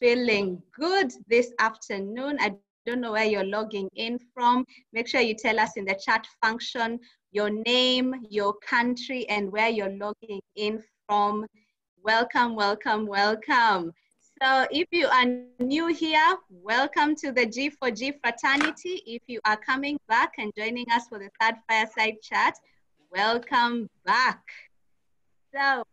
feeling good this afternoon? I don't know where you're logging in from. Make sure you tell us in the chat function your name, your country, and where you're logging in from. Welcome, welcome, welcome. So if you are new here, welcome to the G4G fraternity. If you are coming back and joining us for the third fireside chat, welcome back. So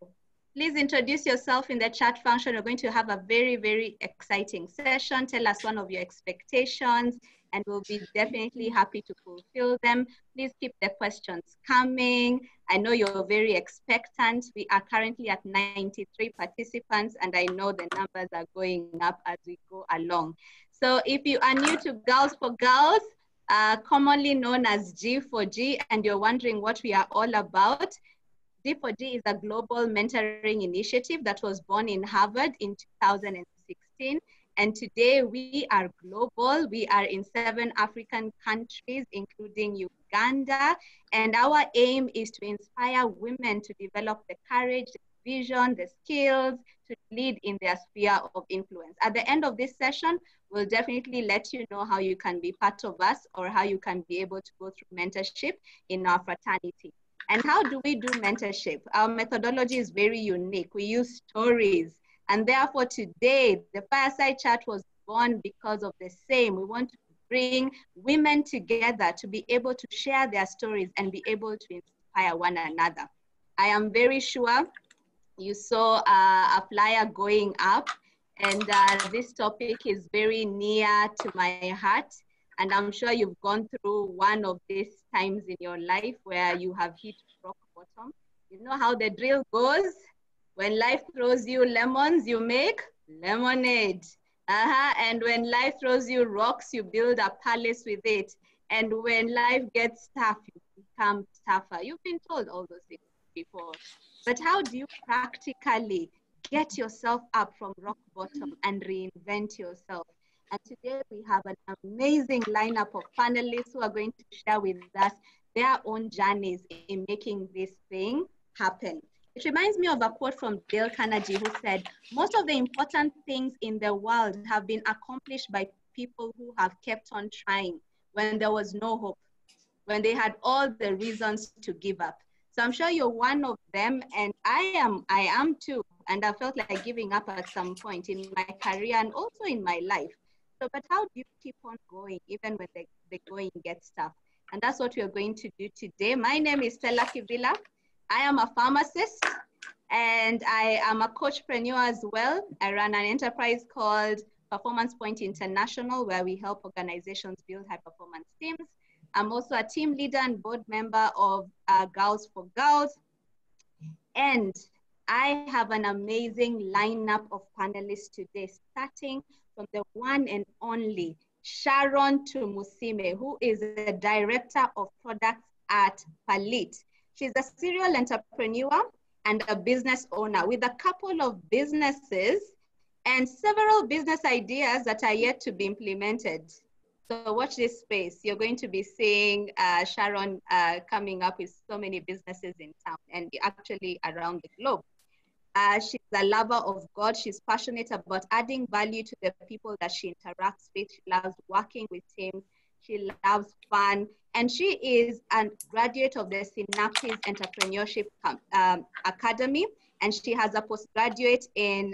please introduce yourself in the chat function. We're going to have a very, very exciting session. Tell us one of your expectations, and we'll be definitely happy to fulfill them. Please keep the questions coming. I know you're very expectant. We are currently at 93 participants, and I know the numbers are going up as we go along. So if you are new to Girls for Girls, commonly known as G4G, and you're wondering what we are all about, G4G is a global mentoring initiative that was born in Harvard in 2016. And today we are global. We are in 7 African countries, including Uganda. And our aim is to inspire women to develop the courage, the vision, the skills to lead in their sphere of influence. At the end of this session, we'll definitely let you know how you can be part of us or how you can be able to go through mentorship in our fraternity. And how do we do mentorship? Our methodology is very unique. We use stories. And therefore today, the Fireside Chat was born because of the same. We want to bring women together to be able to share their stories and be able to inspire one another. I am very sure you saw a flyer going up, and this topic is very near to my heart. And I'm sure you've gone through one of these times in your life where you have hit rock bottom. You know how the drill goes? When life throws you lemons, you make lemonade. And when life throws you rocks, you build a palace with it. And when life gets tough, you become tougher. You've been told all those things before. But how do you practically get yourself up from rock bottom and reinvent yourself? And today we have an amazing lineup of panelists who are going to share with us their own journeys in making this thing happen. It reminds me of a quote from Dale Carnegie, who said, most of the important things in the world have been accomplished by people who have kept on trying when there was no hope, when they had all the reasons to give up. So I'm sure you're one of them, and I am too. And I felt like giving up at some point in my career and also in my life. So, but how do you keep on going even when the going gets tough? And that's what we're going to do today. My name is Stella Kibila. I am a pharmacist and I am a coachpreneur as well. I run an enterprise called Performance Point International, where we help organizations build high performance teams. I'm also a team leader and board member of Girls for Girls. And I have an amazing lineup of panelists today, starting from the one and only Sharon Tumusime, who is the Director of Products at Palit. She's a serial entrepreneur and a business owner with a couple of businesses and several business ideas that are yet to be implemented. So watch this space. You're going to be seeing Sharon coming up with so many businesses in town and actually around the globe. She's a lover of God. She's passionate about adding value to the people that she interacts with. She loves working with teams. She loves fun. And she is a graduate of the Synapses Entrepreneurship Academy. And she has a postgraduate in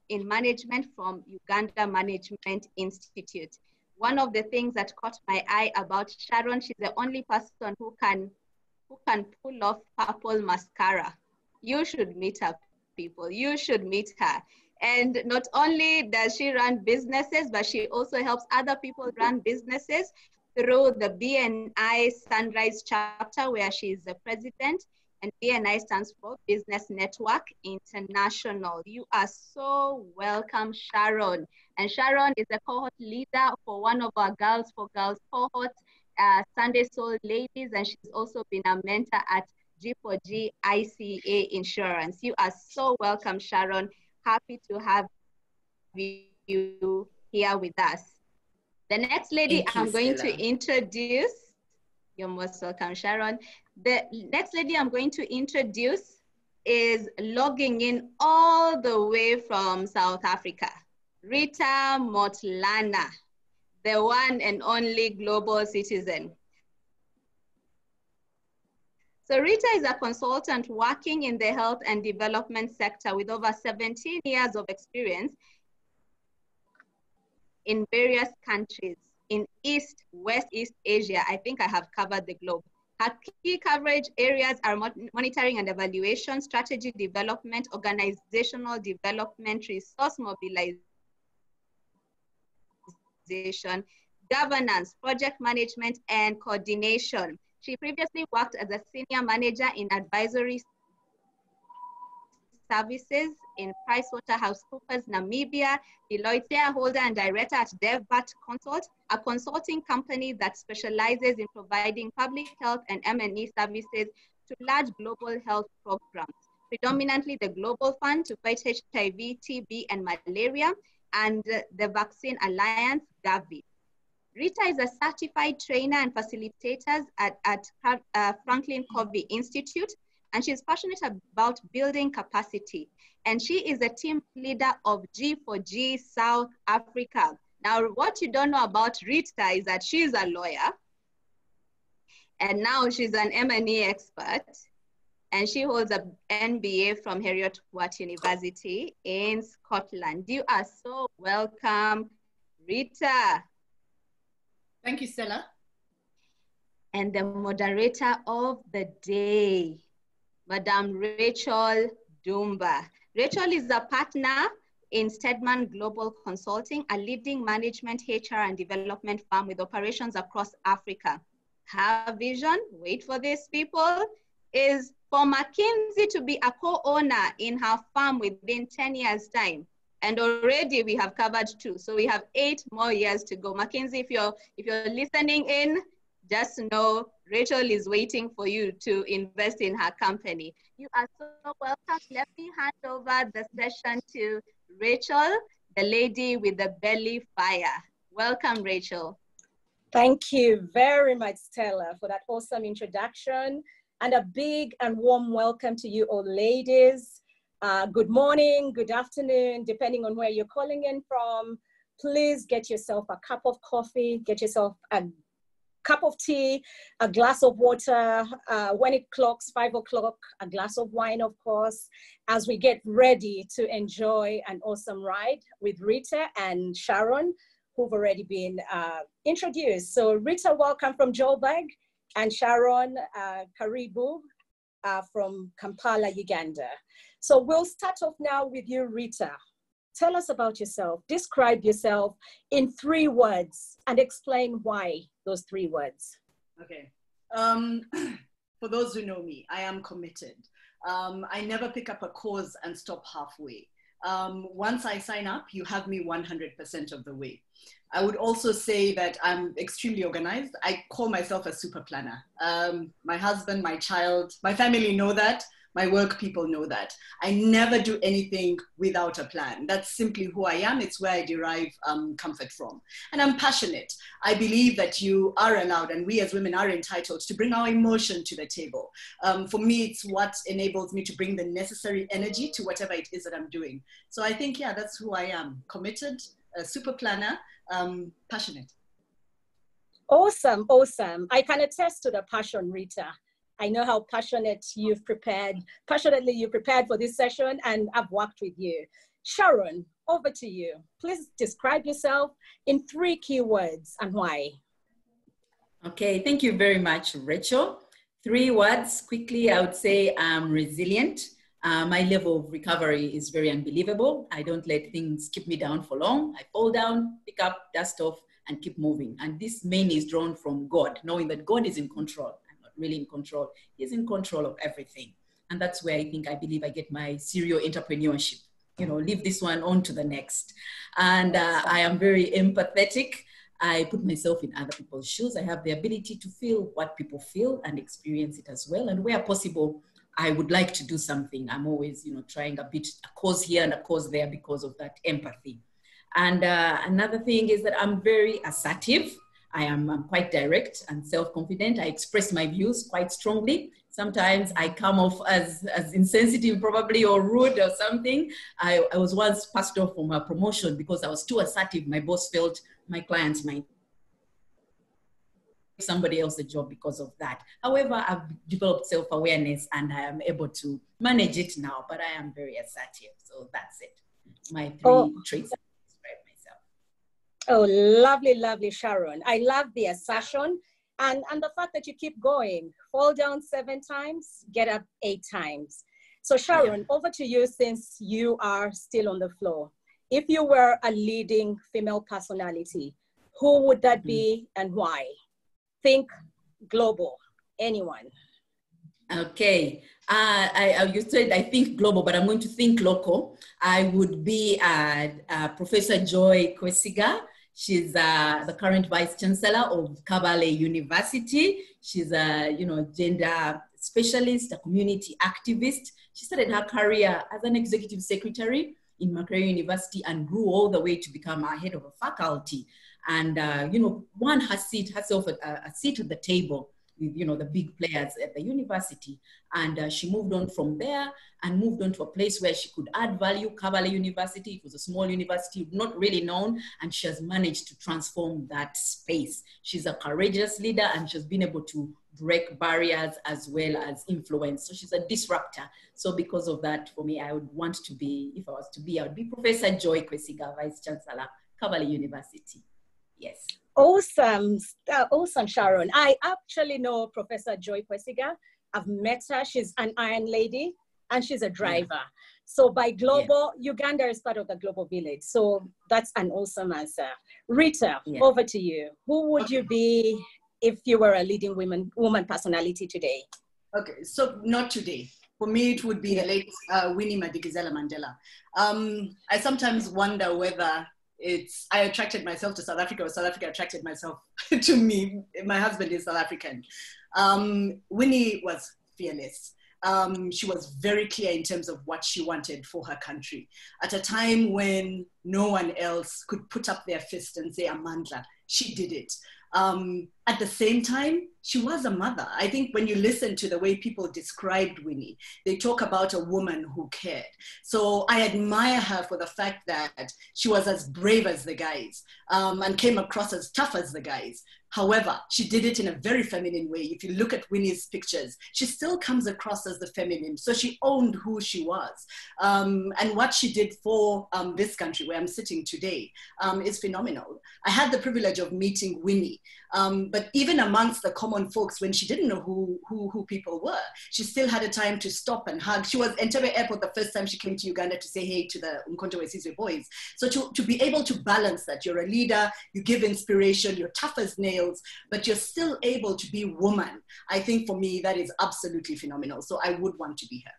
management from Uganda Management Institute. One of the things that caught my eye about Sharon, she's the only person who can pull off purple mascara. You should meet her, people. You should meet her. And not only does she run businesses, but she also helps other people run businesses through the BNI Sunrise chapter, where she is the president. And BNI stands for Business Network International. You are so welcome, Sharon. And Sharon is a cohort leader for one of our Girls for Girls cohorts, Sunday Soul Ladies, and she's also been a mentor at G4G ICA Insurance. You are so welcome, Sharon. Happy to have you here with us. The next lady I'm going to introduce, you're most welcome, Sharon. The next lady I'm going to introduce is logging in all the way from South Africa. Rita Motlana, the one and only global citizen. So Rita is a consultant working in the health and development sector with over 17 years of experience in various countries in East, West, East Asia. I think I have covered the globe. Her key coverage areas are monitoring and evaluation, strategy development, organizational development, resource mobilization, governance, project management, and coordination. She previously worked as a senior manager in advisory services in PricewaterhouseCoopers, Namibia, Deloitte shareholder and director at DevBat Consult, a consulting company that specializes in providing public health and M&E services to large global health programs, predominantly the Global Fund to fight HIV, TB, and malaria, and the Vaccine Alliance, Gavi. Rita is a certified trainer and facilitator at Franklin Covey Institute, and she's passionate about building capacity. And she is a team leader of G4G South Africa. Now, what you don't know about Rita is that she's a lawyer, and now she's an M&E expert, and she holds an MBA from Heriot-Watt University in Scotland. You are so welcome, Rita. Thank you, Stella. And the moderator of the day, Madam Rachel Dumba. Rachel is a partner in Stedman Global Consulting, a leading management, HR, and development firm with operations across Africa. Her vision, wait for this, people, is for McKinsey to be a co-owner in her firm within 10 years' time. And already we have covered 2, so we have 8 more years to go. McKinsey, if you're listening in, just know Rachel is waiting for you to invest in her company. You are so welcome. Let me hand over the session to Rachel, the lady with the belly fire. Welcome, Rachel. Thank you very much, Stella, for that awesome introduction, and a big and warm welcome to you all ladies. Good morning, good afternoon, depending on where you're calling in from. Please get yourself a cup of coffee, get yourself a cup of tea, a glass of water. When it clocks 5 o'clock, a glass of wine, of course, as we get ready to enjoy an awesome ride with Rita and Sharon, who've already been introduced. So Rita, welcome from Joburg, and Sharon, Karibu from Kampala, Uganda. So we'll start off now with you, Rita. Tell us about yourself. Describe yourself in 3 words and explain why those 3 words. Okay. For those who know me, I am committed. I never pick up a cause and stop halfway. Once I sign up, you have me 100% of the way. I would also say that I'm extremely organized. I call myself a super planner. My husband, my child, my family know that. My work people know that. I never do anything without a plan. That's simply who I am. It's where I derive comfort from. And I'm passionate. I believe that you are allowed, and we as women are entitled to bring our emotion to the table. For me, it's what enables me to bring the necessary energy to whatever it is that I'm doing. So I think, yeah, that's who I am. Committed, a super planner, passionate. Awesome, awesome. I can attest to the passion, Rita. I know how passionately you've prepared for this session, and I've worked with you. Sharon, over to you. Please describe yourself in 3 key words and why. Okay, thank you very much, Rachel. 3 words, quickly, I would say I'm resilient. My level of recovery is very unbelievable. I don't let things keep me down for long. I fall down, pick up, dust off, and keep moving. And this mainly is drawn from God, knowing that God is in control. Really in control. He's in control of everything. And that's where I believe I get my serial entrepreneurship. You know, leave this one on to the next. And I am very empathetic. I put myself in other people's shoes. I have the ability to feel what people feel and experience it as well. And where possible, I would like to do something. I'm always, trying a cause here and a cause there because of that empathy. And another thing is that I'm very assertive. I'm quite direct and self-confident. I express my views quite strongly. Sometimes I come off as insensitive probably or rude or something. I was once passed off from a promotion because I was too assertive. My boss felt my clients might give somebody else the job because of that. However, I've developed self-awareness and I am able to manage it now, but I am very assertive. So that's it. My three traits that describe myself. Oh, lovely, lovely, Sharon. I love the assertion and the fact that you keep going. Fall down 7 times, get up 8 times. So Sharon, over to you since you are still on the floor. If you were a leading female personality, who would that be and why? Think global, anyone. Okay, you said I think global, but I'm going to think local. I would be Professor Joy Kwesiga. She's the current Vice Chancellor of Kabale University. She's a gender specialist, a community activist. She started her career as an executive secretary in Makerere University and grew all the way to become a head of a faculty. And won herself a seat at the table with the big players at the university. And she moved on from there and moved on to a place where she could add value. Kabale University, it was a small university, not really known, and she has managed to transform that space. She's a courageous leader and she's been able to break barriers as well as influence. So she's a disruptor. So because of that, for me, I would want to be, if I was to be, I would be Professor Joy Kwesiga, Vice Chancellor, Kabale University. Yes. Awesome, awesome, Sharon. I actually know Professor Joy Kwesiga. I've met her. She's an Iron Lady and she's a driver. Yeah. So by global, Uganda is part of the global village. So that's an awesome answer. Rita, over to you. Who would you be if you were a leading woman personality today? Okay, so not today. For me, it would be the late Winnie Madikizela Mandela. I sometimes wonder whether I attracted myself to South Africa or South Africa attracted myself to me. My husband is South African. Winnie was fearless. She was very clear in terms of what she wanted for her country. At a time when no one else could put up their fist and say, Amandla, she did it. At the same time, she was a mother. I think when you listen to the way people described Winnie, they talk about a woman who cared. So I admire her for the fact that she was as brave as the guys and came across as tough as the guys. However, she did it in a very feminine way. If you look at Winnie's pictures, she still comes across as the feminine. So she owned who she was. And what she did for this country where I'm sitting today is phenomenal. I had the privilege of meeting Winnie. But even amongst the common folks, when she didn't know who people were, she still had a time to stop and hug. She was Entebbe Airport the first time she came to Uganda to say hey to the Umkhonto Wesizwe boys. So to be able to balance that, you're a leader, you give inspiration, you're tough as nails, but you're still able to be woman. I think for me, that is absolutely phenomenal. So I would want to be her.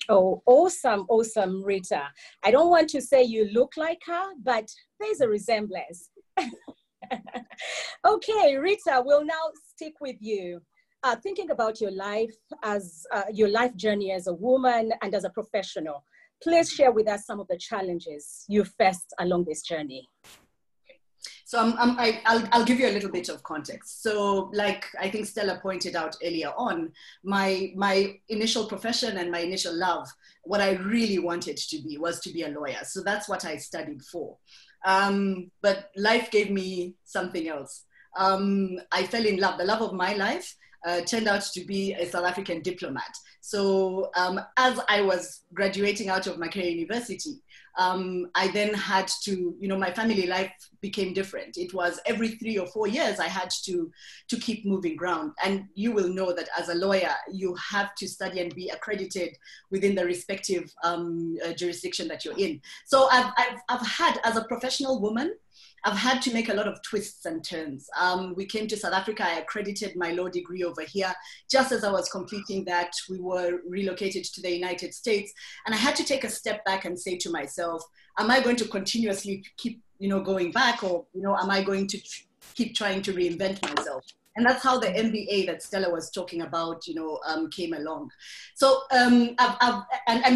Oh, awesome, awesome, Rita. I don't want to say you look like her, but there's a resemblance. Okay, Rita, we'll now stick with you. Thinking about your life as your life journey as a woman and as a professional, please share with us some of the challenges you faced along this journey. So I'll give you a little bit of context. So like I think Stella pointed out earlier on, my initial profession and my initial love, what I really wanted to be was to be a lawyer. So that's what I studied for. But life gave me something else. I fell in love. The love of my life turned out to be a South African diplomat. So as I was graduating out of Makerere University, I then had to, my family life became different. It was every 3 or 4 years I had to keep moving ground. And you will know that as a lawyer, you have to study and be accredited within the respective jurisdiction that you're in. So I've had, as a professional woman, I've had to make a lot of twists and turns. We came to South Africa, I accredited my law degree over here. Just as I was completing that, we were relocated to the United States. And I had to take a step back and say to myself, am I going to continuously keep, going back, or, am I going to keep trying to reinvent myself? And that's how the MBA that Stella was talking about, came along. So, and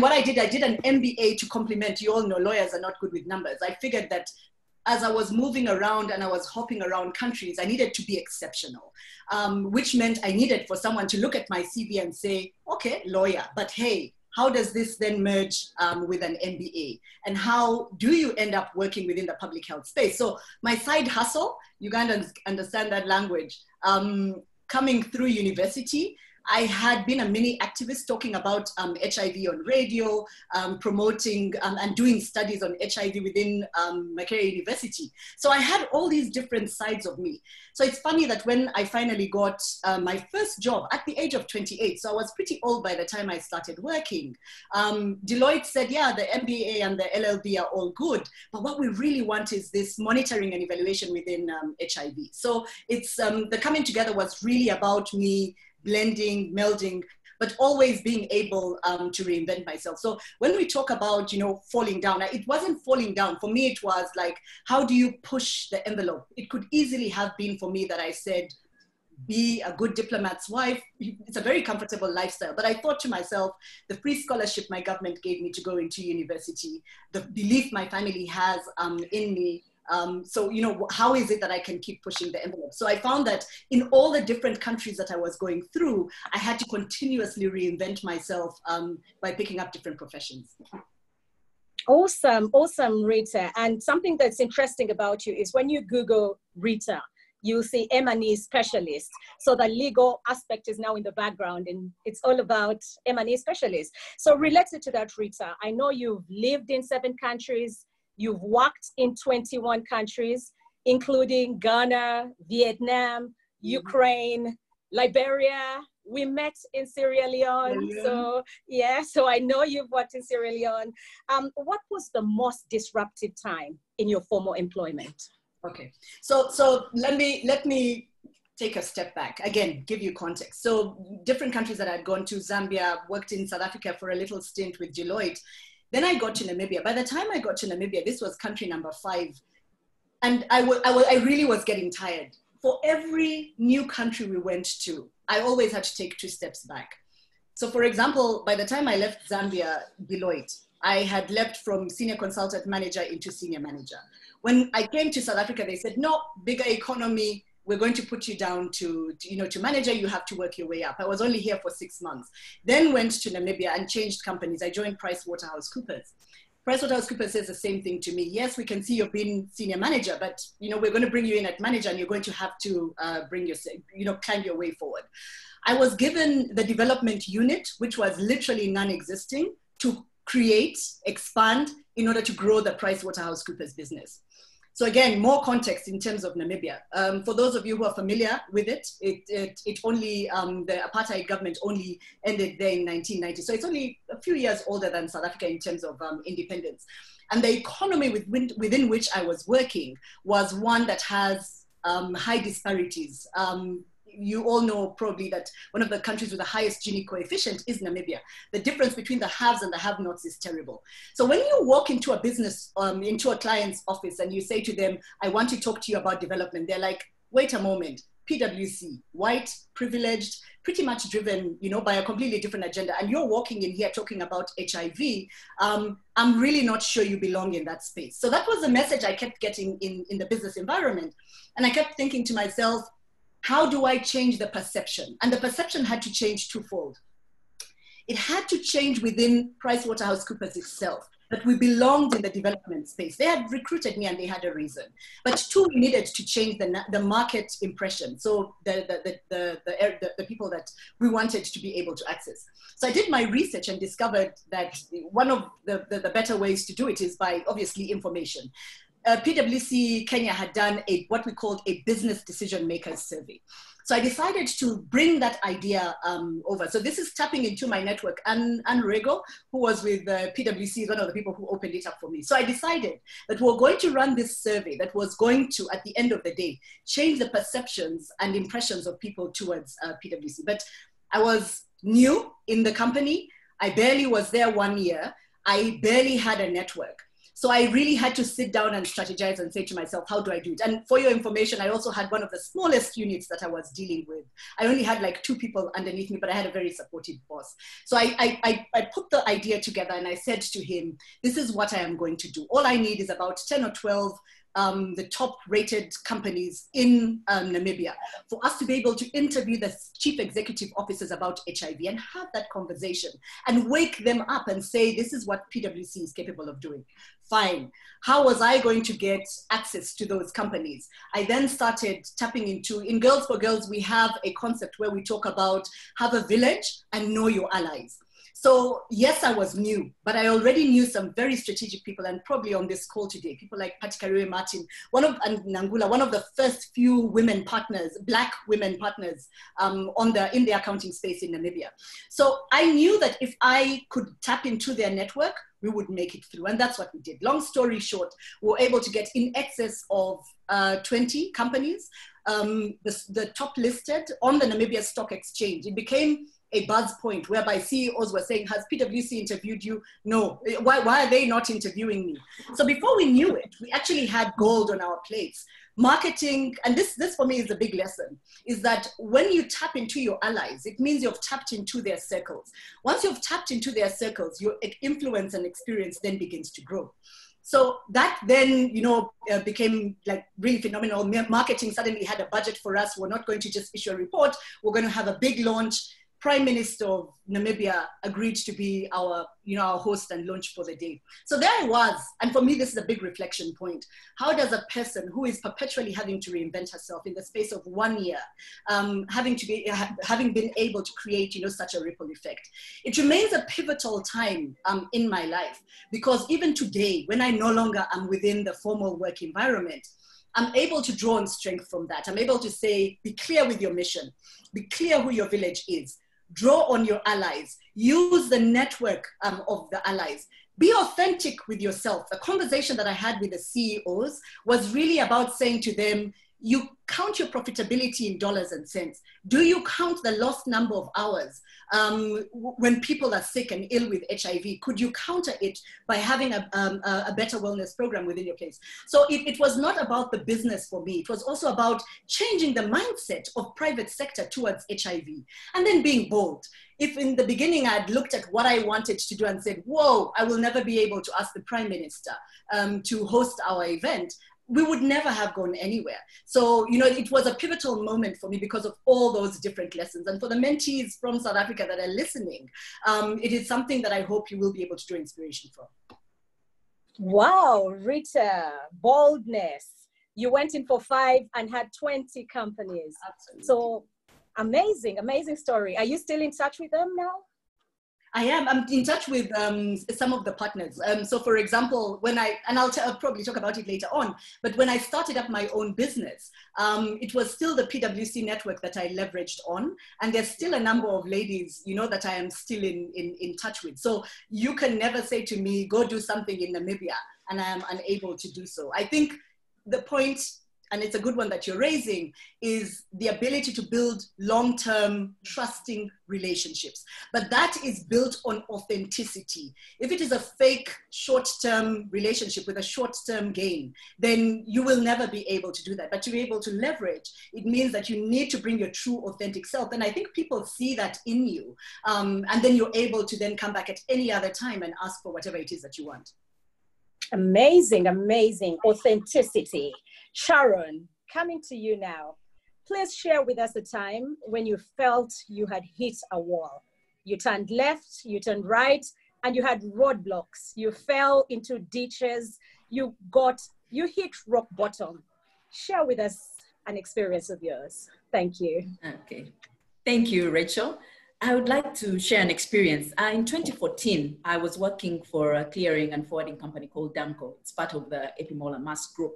what I did an MBA to complement, you all know lawyers are not good with numbers. I figured that as I was moving around and I was hopping around countries, I needed to be exceptional, which meant I needed for someone to look at my CV and say, okay, lawyer, but hey, how does this then merge with an MBA? And how do you end up working within the public health space? So my side hustle, you can't understand that language, coming through university, I had been a mini activist talking about HIV on radio, promoting and doing studies on HIV within Makerere University. So I had all these different sides of me. So it's funny that when I finally got my first job at the age of 28, so I was pretty old by the time I started working, Deloitte said, yeah, the MBA and the LLB are all good, but what we really want is this monitoring and evaluation within HIV. So it's the coming together was really about me blending, melding, but always being able to reinvent myself. So when we talk about, you know, falling down, it wasn't falling down. For me, it was like, how do you push the envelope? It could easily have been for me that I said, be a good diplomat's wife. It's a very comfortable lifestyle. But I thought to myself, the free scholarship my government gave me to go into university, the belief my family has in me, so, you know, how is it that I can keep pushing the envelope? So I found that in all the different countries that I was going through, I had to continuously reinvent myself by picking up different professions. Awesome, awesome, Rita. And something that's interesting about you is when you Google Rita, you'll see M&E specialist. So the legal aspect is now in the background and it's all about M&E specialist. So related to that, Rita, I know you've lived in 7 countries. You've worked in 21 countries, including Ghana, Vietnam, Ukraine, Liberia. We met in Sierra Leone. So yeah, so I know you've worked in Sierra Leone. What was the most disruptive time in your former employment? Okay, so let me take a step back. Again, give you context. So different countries that I'd gone to, Zambia, worked in South Africa for a little stint with Deloitte. Then I got to Namibia. By the time I got to Namibia, this was country number 5. And I really was getting tired. For every new country we went to, I always had to take 2 steps back. So for example, by the time I left Zambia, Deloitte, I had left from senior consultant manager into senior manager. When I came to South Africa, they said, no, bigger economy, we're going to put you down to manager, you have to work your way up. I was only here for 6 months. Then went to Namibia and changed companies. I joined PricewaterhouseCoopers. PricewaterhouseCoopers says the same thing to me. Yes, we can see you've been senior manager, but you know, we're going to bring you in at manager and you're going to have to climb your way forward. I was given the development unit, which was literally non-existing, to create, expand in order to grow the PricewaterhouseCoopers business. So again, more context in terms of Namibia. For those of you who are familiar with it, it only, the apartheid government only ended there in 1990. So it's only a few years older than South Africa in terms of independence. And the economy within which I was working was one that has high disparities. You all know probably that one of the countries with the highest Gini coefficient is Namibia. The difference between the haves and the have-nots is terrible. So when you walk into a business, into a client's office and you say to them, I want to talk to you about development, they're like, wait a moment, PwC, white, privileged, pretty much driven, you know, by a completely different agenda. And you're walking in here talking about HIV. I'm really not sure you belong in that space. So that was the message I kept getting in the business environment. And I kept thinking to myself, how do I change the perception? And the perception had to change twofold. It had to change within PricewaterhouseCoopers itself, that we belonged in the development space. They had recruited me and they had a reason. But 2, we needed to change the market impression. So the people that we wanted to be able to access. So I did my research and discovered that one of the better ways to do it is by obviously information. PwC Kenya had done what we called a business decision makers survey. So I decided to bring that idea over. So this is tapping into my network. Anne Rego, who was with PwC, is one of the people who opened it up for me. So I decided that we're going to run this survey that was going to, at the end of the day, change the perceptions and impressions of people towards PwC. But I was new in the company. I barely was there 1 year. I barely had a network. So I really had to sit down and strategize and say to myself, how do I do it? And for your information, I also had one of the smallest units that I was dealing with. I only had like 2 people underneath me, but I had a very supportive boss. So I put the idea together and I said to him, this is what I am going to do. All I need is about 10 or 12 the top rated companies in Namibia, for us to be able to interview the chief executive officers about HIV and have that conversation and wake them up and say, this is what PwC is capable of doing. Fine. How was I going to get access to those companies? I then started tapping into, in Girls for Girls, we have a concept where we talk about have a village and know your allies. So yes, I was new, but I already knew some very strategic people, and probably on this call today, people like Patikariwe Martin, and Nangula, one of the first few women partners, Black women partners in the accounting space in Namibia. So I knew that if I could tap into their network, we would make it through. And that's what we did. Long story short, we were able to get in excess of 20 companies, the top listed on the Namibia Stock Exchange. It became a buzz point whereby CEOs were saying, has PwC interviewed you? No. Why are they not interviewing me? So before we knew it, we actually had gold on our plates. Marketing, and this for me is a big lesson, is that when you tap into your allies, it means you've tapped into their circles. Once you've tapped into their circles, your influence and experience then begins to grow. So that then, became like really phenomenal. Marketing suddenly had a budget for us. We're not going to just issue a report. We're going to have a big launch. Prime Minister of Namibia agreed to be our host and launch for the day. So there I was. And for me, this is a big reflection point. How does a person who is perpetually having to reinvent herself in the space of 1 year, having been able to create, such a ripple effect? It remains a pivotal time in my life, because even today, when I no longer am within the formal work environment, I'm able to draw on strength from that. I'm able to say, be clear with your mission, be clear who your village is, draw on your allies, use the network of the allies, be authentic with yourself. The conversation that I had with the CEOs was really about saying to them, you count your profitability in dollars and cents. Do you count the lost number of hours when people are sick and ill with HIV? Could you counter it by having a better wellness program within your place? So it was not about the business for me. It was also about changing the mindset of private sector towards HIV, and then being bold. If in the beginning I'd looked at what I wanted to do and said, whoa, I will never be able to ask the Prime Minister to host our event, we would never have gone anywhere. So, it was a pivotal moment for me because of all those different lessons. And for the mentees from South Africa that are listening, it is something that I hope you will be able to draw inspiration from. Wow, Rita, boldness. You went in for 5 and had 20 companies. Absolutely. So amazing, amazing story. Are you still in touch with them now? I am. I'm in touch with some of the partners. So for example, I'll probably talk about it later on, but when I started up my own business, it was still the PwC network that I leveraged on. And there's still a number of ladies, that I am still in touch with. So you can never say to me, go do something in Namibia, and I am unable to do so. I think the point, and it's a good one that you're raising, is the ability to build long-term trusting relationships. But that is built on authenticity. If it is a fake short-term relationship with a short-term gain, then you will never be able to do that. But to be able to leverage, it means that you need to bring your true authentic self. And I think people see that in you. And then you're able to then come back at any other time and ask for whatever it is that you want. Amazing, amazing. Authenticity. Sharon, coming to you now. Please share with us a time when you felt you had hit a wall. You turned left, you turned right, and you had roadblocks. You fell into ditches. You hit rock bottom. Share with us an experience of yours. Thank you. Okay. Thank you, Rachel. I would like to share an experience. In 2014, I was working for a clearing and forwarding company called Damco. It's part of the Epimola Mass Group.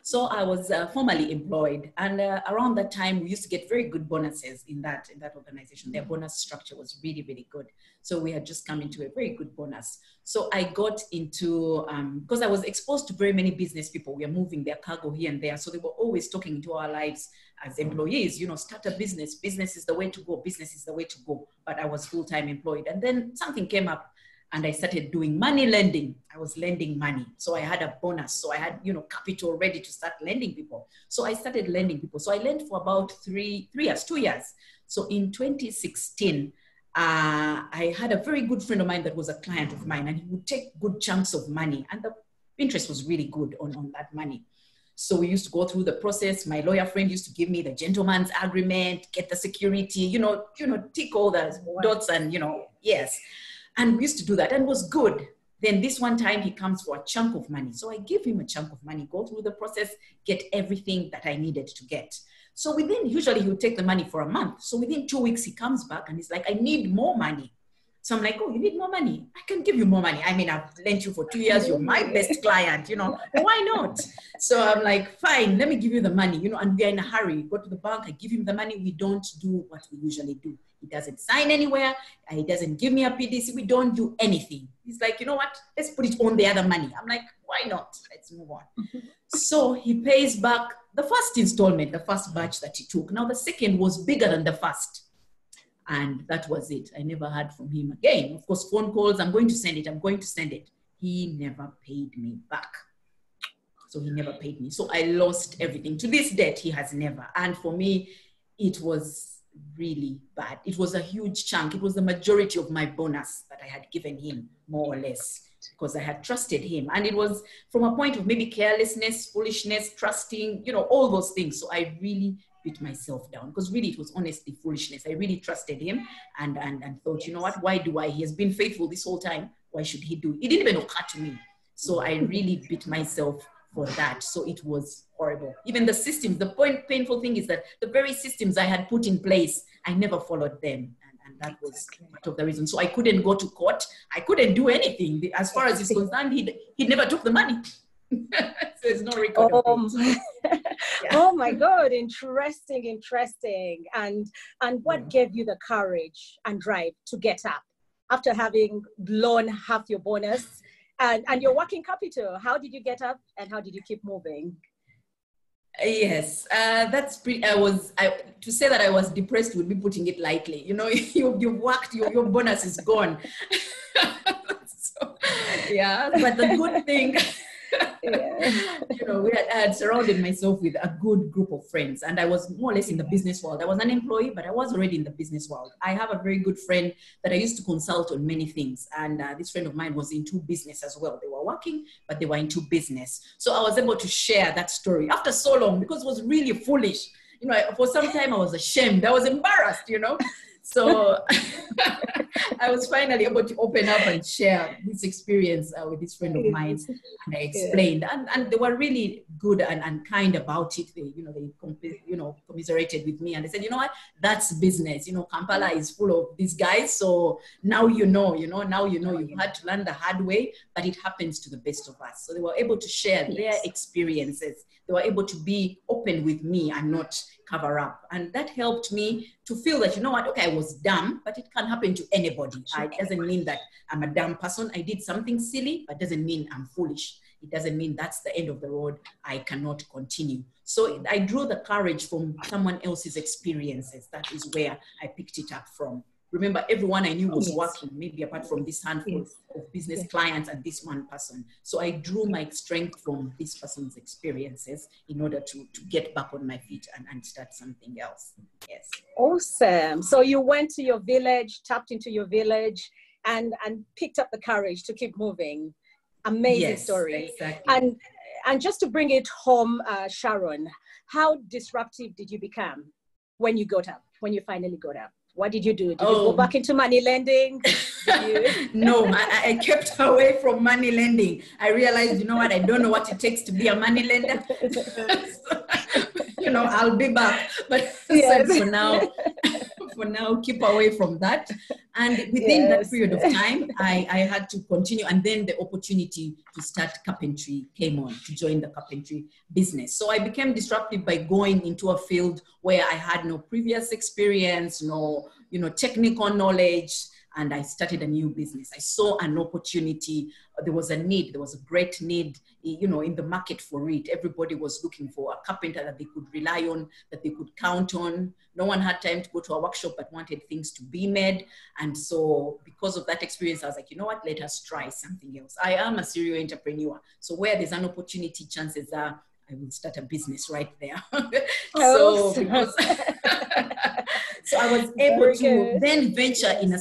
So I was formally employed, and around that time, we used to get very good bonuses in that organization. Their bonus structure was really, really good. So we had just come into a very good bonus. So I got into, because I was exposed to very many business people. We are moving their cargo here and there. So they were always talking into our lives as employees, start a business. Business is the way to go. Business is the way to go. But I was full-time employed. And then something came up, and I started doing money lending. I was lending money. So I had a bonus. So I had, capital ready to start lending people. So I started lending people. So I lent for about 2 years. So in 2016, I had a very good friend of mine that was a client of mine, and he would take good chunks of money, and the interest was really good on that money. So we used to go through the process. My lawyer friend used to give me the gentleman's agreement, get the security, tick all the dots and, yes. And we used to do that and it was good. Then this one time he comes for a chunk of money. So I give him a chunk of money, go through the process, get everything that I needed to get. So usually he would take the money for a month. So within 2 weeks, he comes back and he's like, I need more money. So I'm like, oh, you need more money? I can give you more money. I mean, I've lent you for 2 years. You're my best client, why not? So I'm like, fine, let me give you the money, and we're in a hurry. Go to the bank, I give him the money. We don't do what we usually do. He doesn't sign anywhere. He doesn't give me a PDC. We don't do anything. He's like, you know what? Let's put it on the other money. I'm like, why not? Let's move on. So he pays back the first installment, the first batch that he took. Now the second was bigger than the first. And that was it. I never heard from him again. Of course, phone calls, I'm going to send it. He never paid me back. So he never paid me. So I lost everything. To this date, he has never. And for me, it was really bad. It was a huge chunk. It was the majority of my bonus that I had given him, more or less, because I had trusted him. And it was from a point of maybe carelessness, foolishness, trusting, all those things. So I really beat myself down because really it was honestly foolishness. I really trusted him and thought, you know what, why do I? He has been faithful this whole time. Why should he do it? It didn't even occur to me. So I really beat myself for that. So it was horrible. Even the systems, painful thing is that the very systems I had put in place, I never followed them. And that was part of the reason. So I couldn't go to court. I couldn't do anything. As far as he's concerned, he never took the money. So there's no record of it. Oh my God, interesting. And what gave you the courage and drive to get up after having blown half your bonus and your working capital? How did you get up and how did you keep moving? Yes, that's pretty. To say that I was depressed would be putting it lightly. You've worked, your bonus is gone. So, yeah, but the good thing. I had surrounded myself with a good group of friends and I was more or less in the business world. I was an employee, but I was already in the business world. I have a very good friend that I used to consult on many things. And this friend of mine was into business as well. They were working, but they were into business. So I was able to share that story after so long because it was really foolish. For some time I was ashamed. I was embarrassed, So I was finally able to open up and share this experience with this friend of mine. And I explained, and they were really good and kind about it. They commiserated with me and they said, you know what, that's business. Kampala is full of these guys. So now you've had to learn the hard way, but it happens to the best of us. So they were able to share their experiences. They were able to be open with me and not cover up. And that helped me to feel that, you know what, okay, I was dumb, but it can happen to anybody. It doesn't mean that I'm a dumb person. I did something silly, but doesn't mean I'm foolish. It doesn't mean that's the end of the road. I cannot continue. So I drew the courage from someone else's experiences. That is where I picked it up from. Remember, everyone I knew was working, maybe apart from this handful of business clients and this one person. So I drew my strength from this person's experiences in order to get back on my feet and start something else. Yes. Awesome. So you went to your village, tapped into your village and picked up the courage to keep moving. Amazing story. Exactly. And just to bring it home, Sharon, how disruptive did you become when you finally got up? What did you do? Did you go back into money lending? No, I kept away from money lending. I realized, you know what, I don't know what it takes to be a money lender. So, I'll be back. But for now, keep away from that. And within that period of time, I had to continue. And then the opportunity to start carpentry came on, to join the carpentry business. So I became disruptive by going into a field where I had no previous experience, no, technical knowledge. And I started a new business. I saw an opportunity. There was a need. There was a great need, in the market for it. Everybody was looking for a carpenter that they could rely on, that they could count on. No one had time to go to a workshop, but wanted things to be made. And so because of that experience, I was like, you know what, let us try something else. I am a serial entrepreneur. So where there's an opportunity, chances are I will start a business right there. So I was able to then venture in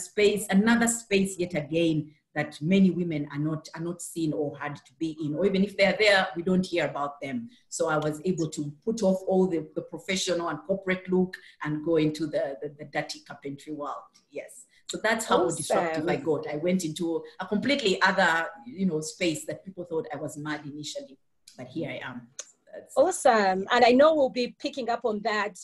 another space yet again that many women are not seen or had to be in, or even if they're there, we don't hear about them. So I was able to put off all the professional and corporate look and go into the dirty carpentry world. Yes. So that's how disruptive I got. I went into a completely other, space that people thought I was mad initially, but here I am. Awesome. And I know we'll be picking up on that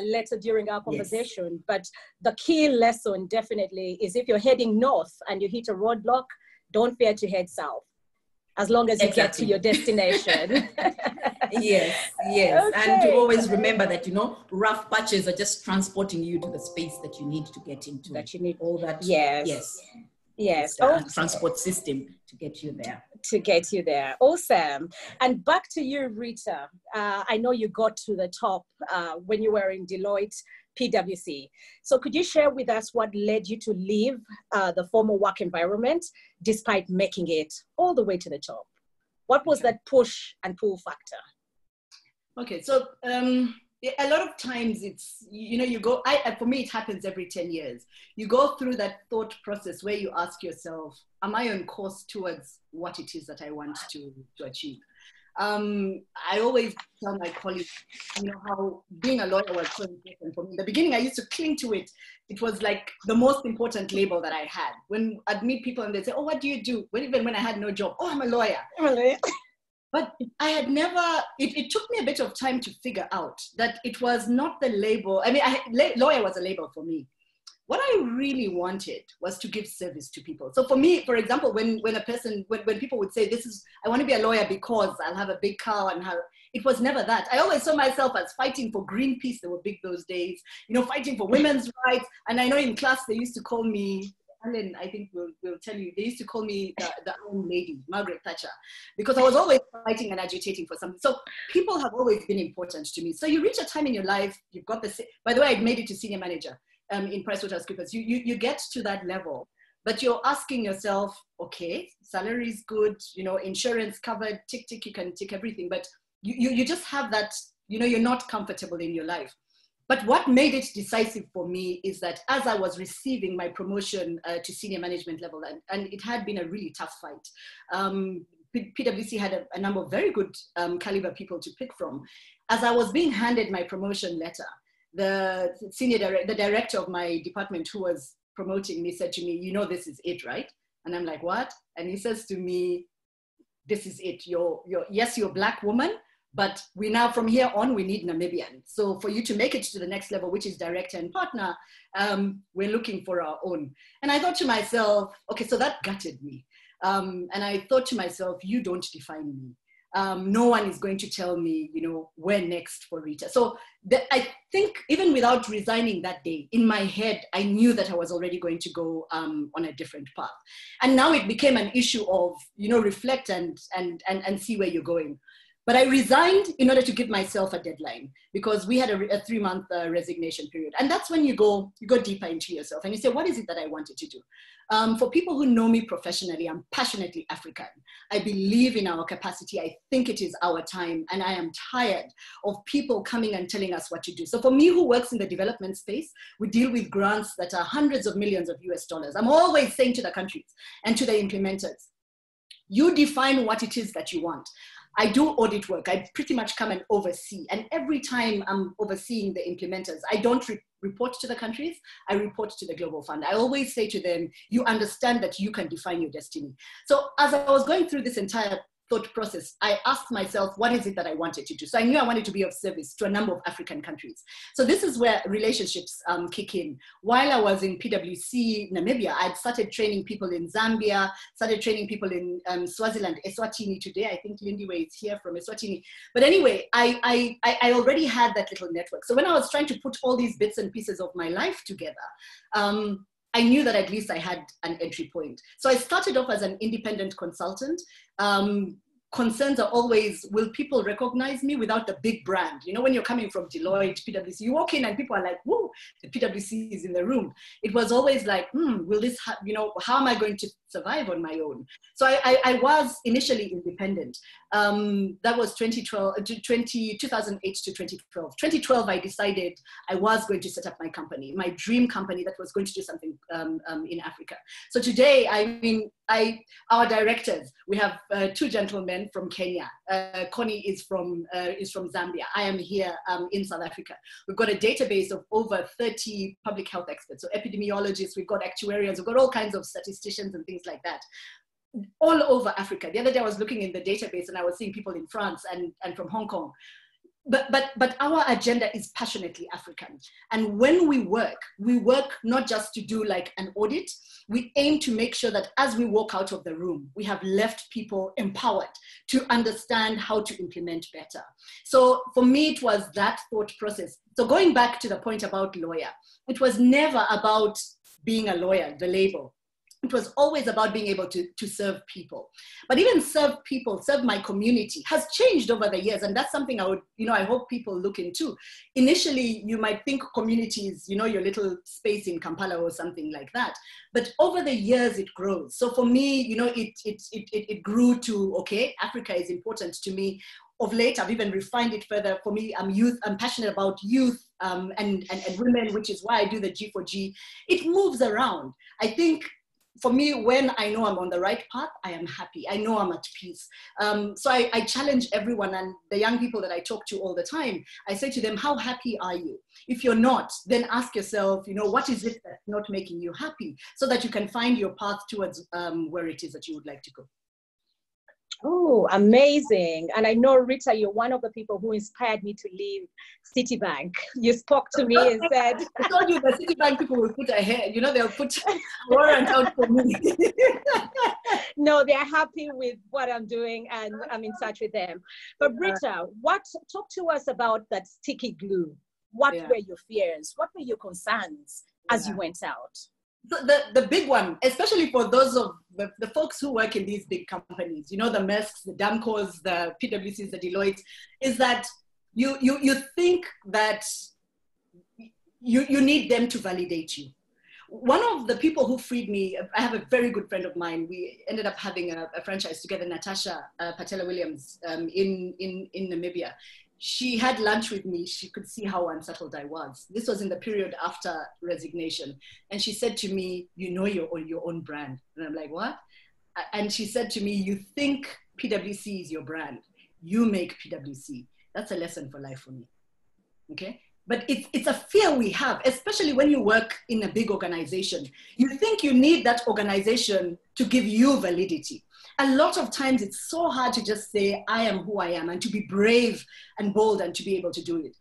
later during our conversation, yes. But the key lesson definitely is if you're heading north and you hit a roadblock, don't fear to head south, as long as you get to your destination. Yes. Okay. And to always remember that, rough patches are just transporting you to the space that you need to get into. That you need all that. Yes. Transport system to get you there. Awesome. And back to you, Rita. I know you got to the top when you were in Deloitte PwC. So could you share with us what led you to leave the former work environment despite making it all the way to the top? What was that push and pull factor? Okay, so a lot of times it's, you go, for me, it happens every 10 years. You go through that thought process where you ask yourself, am I on course towards what it is that I want to achieve? I always tell my colleagues, how being a lawyer was so important for me. In the beginning, I used to cling to it. It was like the most important label that I had. When I'd meet people and they'd say, oh, what do you do? Even when I had no job, oh, I'm a lawyer. But I had never, it took me a bit of time to figure out that it was not the label. I mean, lawyer was a label for me. What I really wanted was to give service to people. So for me, for example, when people would say, I want to be a lawyer because I'll have a big car and it was never that. I always saw myself as fighting for Greenpeace. They were big those days, fighting for women's rights. And I know in class, they used to call me, Alan, I think will tell you, they used to call me the Iron Lady, Margaret Thatcher, because I was always fighting and agitating for something. So people have always been important to me. So you reach a time in your life, you've got by the way, I'd made it to senior manager in PricewaterhouseCoopers. You get to that level, but you're asking yourself, okay, salary is good, insurance covered, tick, you can tick everything, but you just have that, you're not comfortable in your life. But what made it decisive for me is that as I was receiving my promotion to senior management level, and it had been a really tough fight, PwC had a number of very good caliber people to pick from. As I was being handed my promotion letter, the director of my department who was promoting me said to me, this is it, right? And I'm like, what? And he says to me, this is it. Yes, you're a Black woman, but we now, from here on, we need Namibian. So for you to make it to the next level, which is director and partner, we're looking for our own. And I thought to myself, okay, so that gutted me. And I thought to myself, you don't define me. No one is going to tell me, where next for Rita. So I think even without resigning that day, in my head, I knew that I was already going to go on a different path. And now it became an issue of, reflect and see where you're going. But I resigned in order to give myself a deadline because we had a 3-month resignation period. And that's when you go deeper into yourself and you say, what is it that I wanted to do? For people who know me professionally, I'm passionately African. I believe in our capacity. I think it is our time. And I am tired of people coming and telling us what to do. So for me, who works in the development space, we deal with grants that are hundreds of millions of US dollars. I'm always saying to the countries and to the implementers, you define what it is that you want. I do audit work. I pretty much come and oversee. And every time I'm overseeing the implementers, I don't report to the countries, I report to the Global Fund. I always say to them, you understand that you can define your destiny. So as I was going through this entire thought process, I asked myself, what is it that I wanted to do? So I knew I wanted to be of service to a number of African countries. So this is where relationships kick in. While I was in PwC Namibia, I'd started training people in Zambia, started training people in Swaziland, Eswatini today. I think Lindiwe is here from Eswatini. But anyway, I already had that little network. So when I was trying to put all these bits and pieces of my life together, I knew that at least I had an entry point. So I started off as an independent consultant. Concerns are always, will people recognize me without the big brand? When you're coming from Deloitte, PwC, you walk in and people are like, whoa, the PwC is in the room. It was always like, will this, how am I going to survive on my own? So I was initially independent. That was 2008 to 2012. 2012, I decided I was going to set up my company, my dream company that was going to do something in Africa. So today, our directors, we have 2 gentlemen from Kenya. Connie is from Zambia. I am here in South Africa. We've got a database of over 30 public health experts. So epidemiologists, we've got actuarians, we've got all kinds of statisticians and things like that. All over Africa. The other day I was looking in the database and I was seeing people in France and from Hong Kong. But our agenda is passionately African. And when we work not just to do like an audit. We aim to make sure that as we walk out of the room, we have left people empowered to understand how to implement better. So for me, it was that thought process. So going back to the point about lawyer, it was never about being a lawyer, the label. It was always about being able to serve people. But even serve my community has changed over the years. And that's something I hope people look into. Initially, you might think communities, your little space in Kampala or something like that. But over the years, it grows. So for me, it grew to, okay, Africa is important to me. Of late, I've even refined it further. For me, I'm passionate about youth and women, which is why I do the G4G. It moves around. I think for me, when I know I'm on the right path, I am happy. I know I'm at peace. So I challenge everyone, and the young people that I talk to all the time, I say to them, how happy are you? If you're not, then ask yourself, what is it that's not making you happy, so that you can find your path towards where it is that you would like to go. Oh, amazing. And I know, Rita, you're one of the people who inspired me to leave Citibank. You spoke to me and said... I told you the Citibank people will put ahead, they'll put a warrant out for me. No, they're happy with what I'm doing and I'm in touch with them. But Rita, talk to us about that sticky glue. What were your fears? What were your concerns as you went out? The big one, especially for those of the folks who work in these big companies, the Maersks, the Damcos, the PwCs, the Deloitte, is that you think that you need them to validate you. One of the people who freed me, I have a very good friend of mine. We ended up having a franchise together, Natasha Patella-Williams, in Namibia. She had lunch with me. She could see how unsettled I was. This was in the period after resignation. And she said to me, you're your own brand. And I'm like, what? And she said to me, you think PwC is your brand. You make PwC. That's a lesson for life for me. Okay? But it's a fear we have, especially when you work in a big organization. You think you need that organization to give you validity. A lot of times it's so hard to just say, I am who I am, and to be brave and bold and to be able to do it.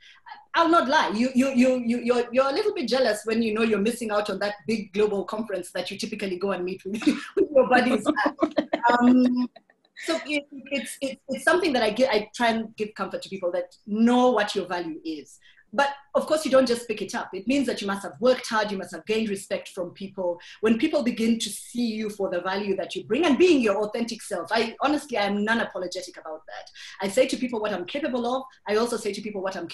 I'll not lie. You're a little bit jealous when you're missing out on that big global conference that you typically go and meet with your buddies. So it's something that I try and give comfort to people, that know what your value is. But of course, you don't just pick it up. It means that you must have worked hard. You must have gained respect from people. When people begin to see you for the value that you bring and being your authentic self, I'm non-apologetic about that. I say to people what I'm capable of. I also say to people what I'm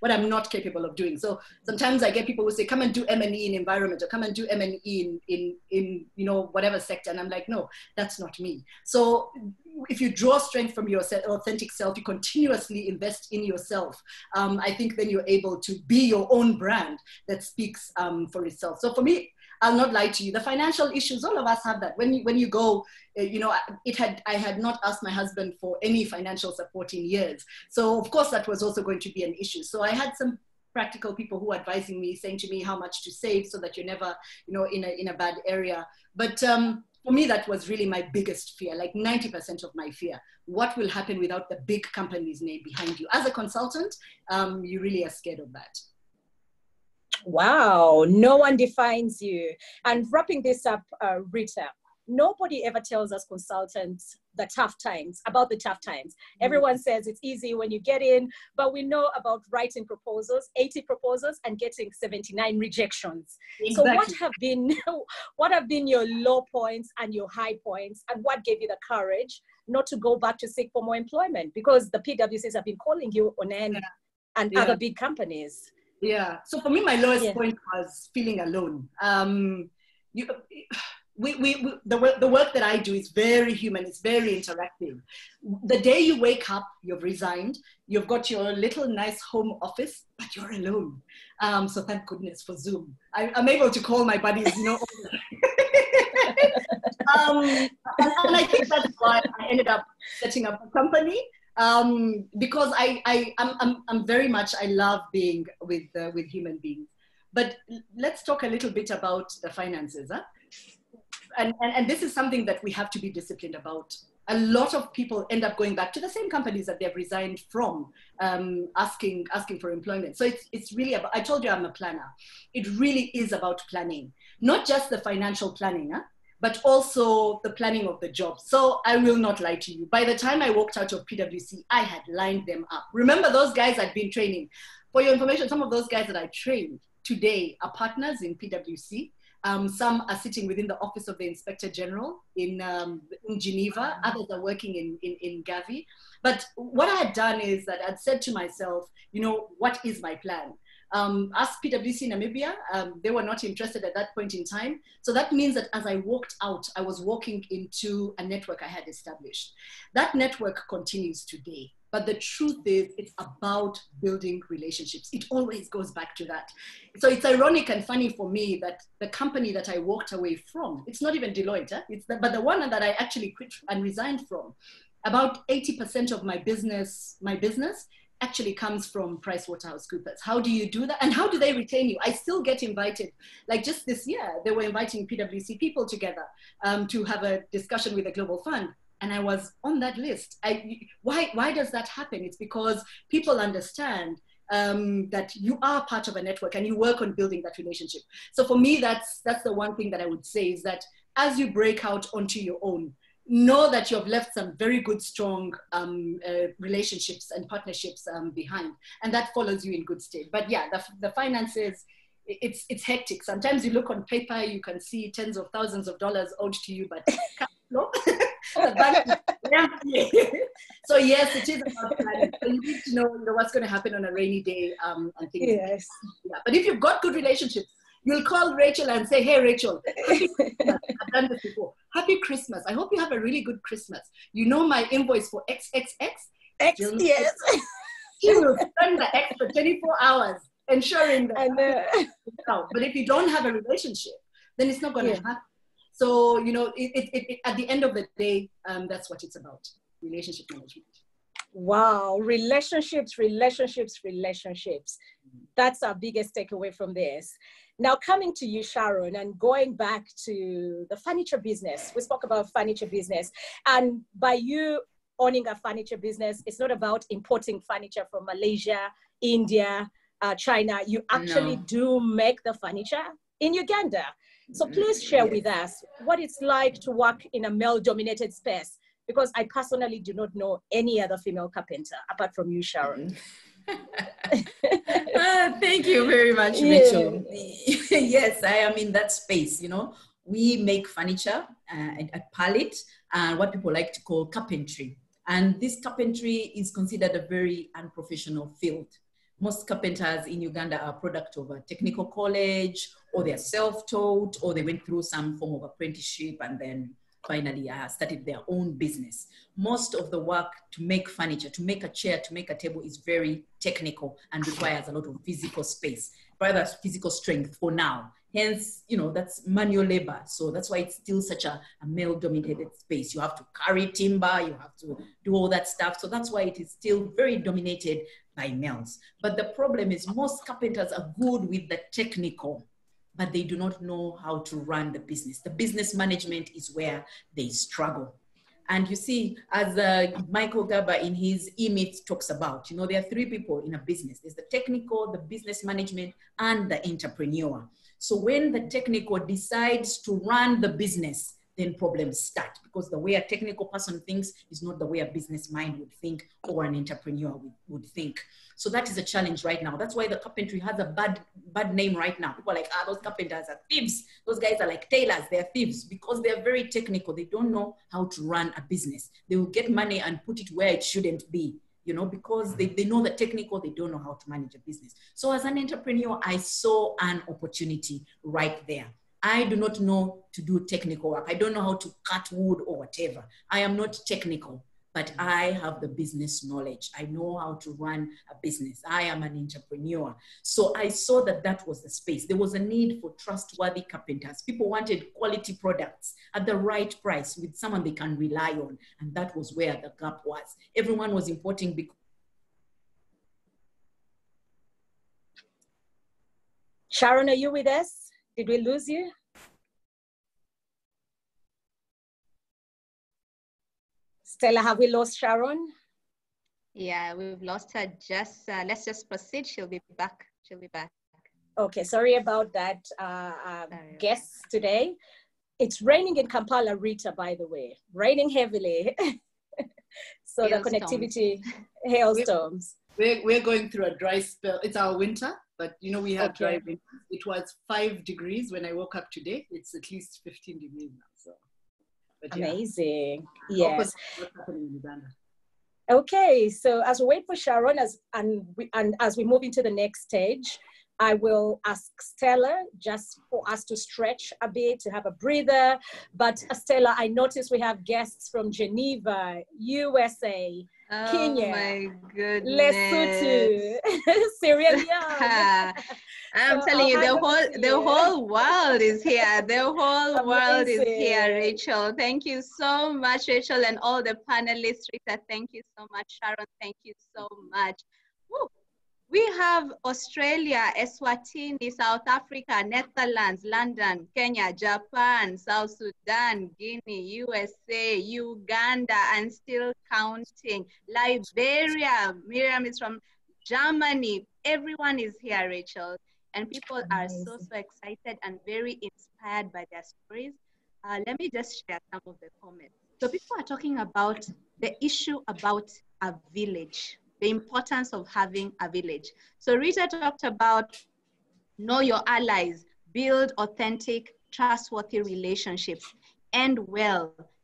what I'm not capable of doing. So sometimes I get people who say, come and do M&E in environment, or come and do M&E in whatever sector. And I'm like, no, that's not me. So if you draw strength from your authentic self, you continuously invest in yourself, I think then you're able to be your own brand that speaks for itself. So for me, I'll not lie to you, the financial issues, all of us have that. When you go, I had not asked my husband for any financial support in years. So of course that was also going to be an issue. So I had some practical people who were advising me, saying to me how much to save so that you're never, in a bad area. But for me, that was really my biggest fear, like 90% of my fear. What will happen without the big company's name behind you? As a consultant, you really are scared of that. Wow, no one defines you. And wrapping this up, Rita, nobody ever tells us consultants about the tough times. Everyone says it's easy when you get in, but we know about writing proposals, 80 proposals, and getting 79 rejections. Exactly. So what have been your low points and your high points, and what gave you the courage not to go back to seek for more employment? Because the PwCs have been calling you on end and other big companies. Yeah. So for me, my lowest point was feeling alone. The work that I do is very human. It's very interactive. The day you wake up, you've resigned. You've got your little nice home office, but you're alone. So thank goodness for Zoom. I'm able to call my buddies, And I think that's why I ended up setting up a company, because I'm very much, I love being with human beings. But let's talk a little bit about the finances. Huh? And this is something that we have to be disciplined about. A lot of people end up going back to the same companies that they've resigned from, asking for employment. So it's really about, I told you I'm a planner. It really is about planning, not just the financial planning, huh? But also the planning of the job. So I will not lie to you. By the time I walked out of PwC, I had lined them up. Remember those guys I'd been training? For your information, some of those guys that I trained today are partners in PwC. Some are sitting within the Office of the Inspector General in Geneva. Others are working in Gavi. But what I had done is that I'd said to myself, you know, what is my plan? Ask PwC Namibia, they were not interested at that point in time. So that means that as I walked out, I was walking into a network I had established. That network continues today. But the truth is, it's about building relationships. It always goes back to that. So it's ironic and funny for me that the company that I walked away from, it's not even Deloitte, but the one that I actually quit and resigned from, about 80% of my business actually comes from PricewaterhouseCoopers. How do you do that? And how do they retain you? I still get invited. Like just this year, they were inviting PwC people together to have a discussion with a global fund. And I was on that list. Why does that happen? It's because people understand that you are part of a network and you work on building that relationship. So for me, that's the one thing that I would say is that as you break out onto your own, know that you've left some very good, strong relationships and partnerships behind, and that follows you in good state. But yeah, the finances, it's hectic. Sometimes you look on paper, you can see tens of thousands of dollars owed to you, but no. The bank is empty. So yes, it is about planning. So you need to know what's going to happen on a rainy day and things. Yes. Yeah. But if you've got good relationships, you'll call Rachel and say, hey, Rachel, happy Christmas. I've done this before. Happy Christmas. I hope you have a really good Christmas. You know my invoice for XXX? Yes. You will spend the extra 24 hours ensuring that. But if you don't have a relationship, then it's not going to happen. So, at the end of the day, that's what it's about, relationship management. Wow, relationships. That's our biggest takeaway from this. Now, coming to you, Sharon, and going back to the furniture business. We spoke about furniture business. And by you owning a furniture business, it's not about importing furniture from Malaysia, India, China. You actually do make the furniture in Uganda. So please share with us what it's like to work in a male-dominated space, because I personally do not know any other female carpenter apart from you, Sharon. Thank you very much, Rachel. Yes, I am in that space. We make furniture at pallet and what people like to call carpentry. And this carpentry is considered a very unprofessional field. Most carpenters in Uganda are a product of a technical college, or they're self-taught, or they went through some form of apprenticeship and then finally started their own business. Most of the work to make furniture, to make a chair, to make a table is very technical and requires a lot of physical space, rather physical strength for now. Hence, that's manual labor. So that's why it's still such a male-dominated space. You have to carry timber, you have to do all that stuff. So that's why it is still very dominated by males. But the problem is most carpenters are good with the technical, but they do not know how to run the business. The business management is where they struggle. And you see, as Michael Garber in his E-Myth talks about, there are three people in a business. There's the technical, the business management, and the entrepreneur. So when the technical decides to run the business, then problems start, because the way a technical person thinks is not the way a business mind would think or an entrepreneur would think. So that is a challenge right now. That's why the carpentry has a bad name right now. People are like, those carpenters are thieves. Those guys are like tailors, they're thieves, because they're very technical. They don't know how to run a business. They will get money and put it where it shouldn't be, because they know the technical, they don't know how to manage a business. So as an entrepreneur, I saw an opportunity right there. I do not know to do technical work. I don't know how to cut wood or whatever. I am not technical, but I have the business knowledge. I know how to run a business. I am an entrepreneur. So I saw that that was the space. There was a need for trustworthy carpenters. People wanted quality products at the right price with someone they can rely on. And that was where the gap was. Everyone was importing big. Sharon, are you with us? Did we lose you? Stella, have we lost Sharon? Yeah, we've lost her. Just let's just proceed. She'll be back. She'll be back. Okay, sorry about that, guests today. It's raining in Kampala, Rita, by the way. Raining heavily. So the connectivity, hailstorms. We're going through a dry spell. It's our winter, but you know, we have dry winter. It was 5 degrees when I woke up today. It's at least 15 degrees now. So, but yeah. Amazing. Yes. What's happening in Uganda? Okay, so as we wait for Sharon, and as we move into the next stage, I will ask Stella just for us to stretch a bit, to have a breather. But Stella, I noticed we have guests from Geneva, USA, Kenya, my goodness, Lesotho, Sierra Leone. I'm telling you, the whole world is here. The whole world is here, Rachel. Thank you so much, Rachel, and all the panelists. Rita, thank you so much. Sharon, thank you so much. Woo. We have Australia, Eswatini, South Africa, Netherlands, London, Kenya, Japan, South Sudan, Guinea, USA, Uganda, and still counting. Liberia, Miriam is from Germany. Everyone is here, Rachel. And people are so excited and very inspired by their stories. Let me just share some of the comments. So people are talking about the issue about a village, the importance of having a village. So Rita talked about know your allies, build authentic, trustworthy relationships, and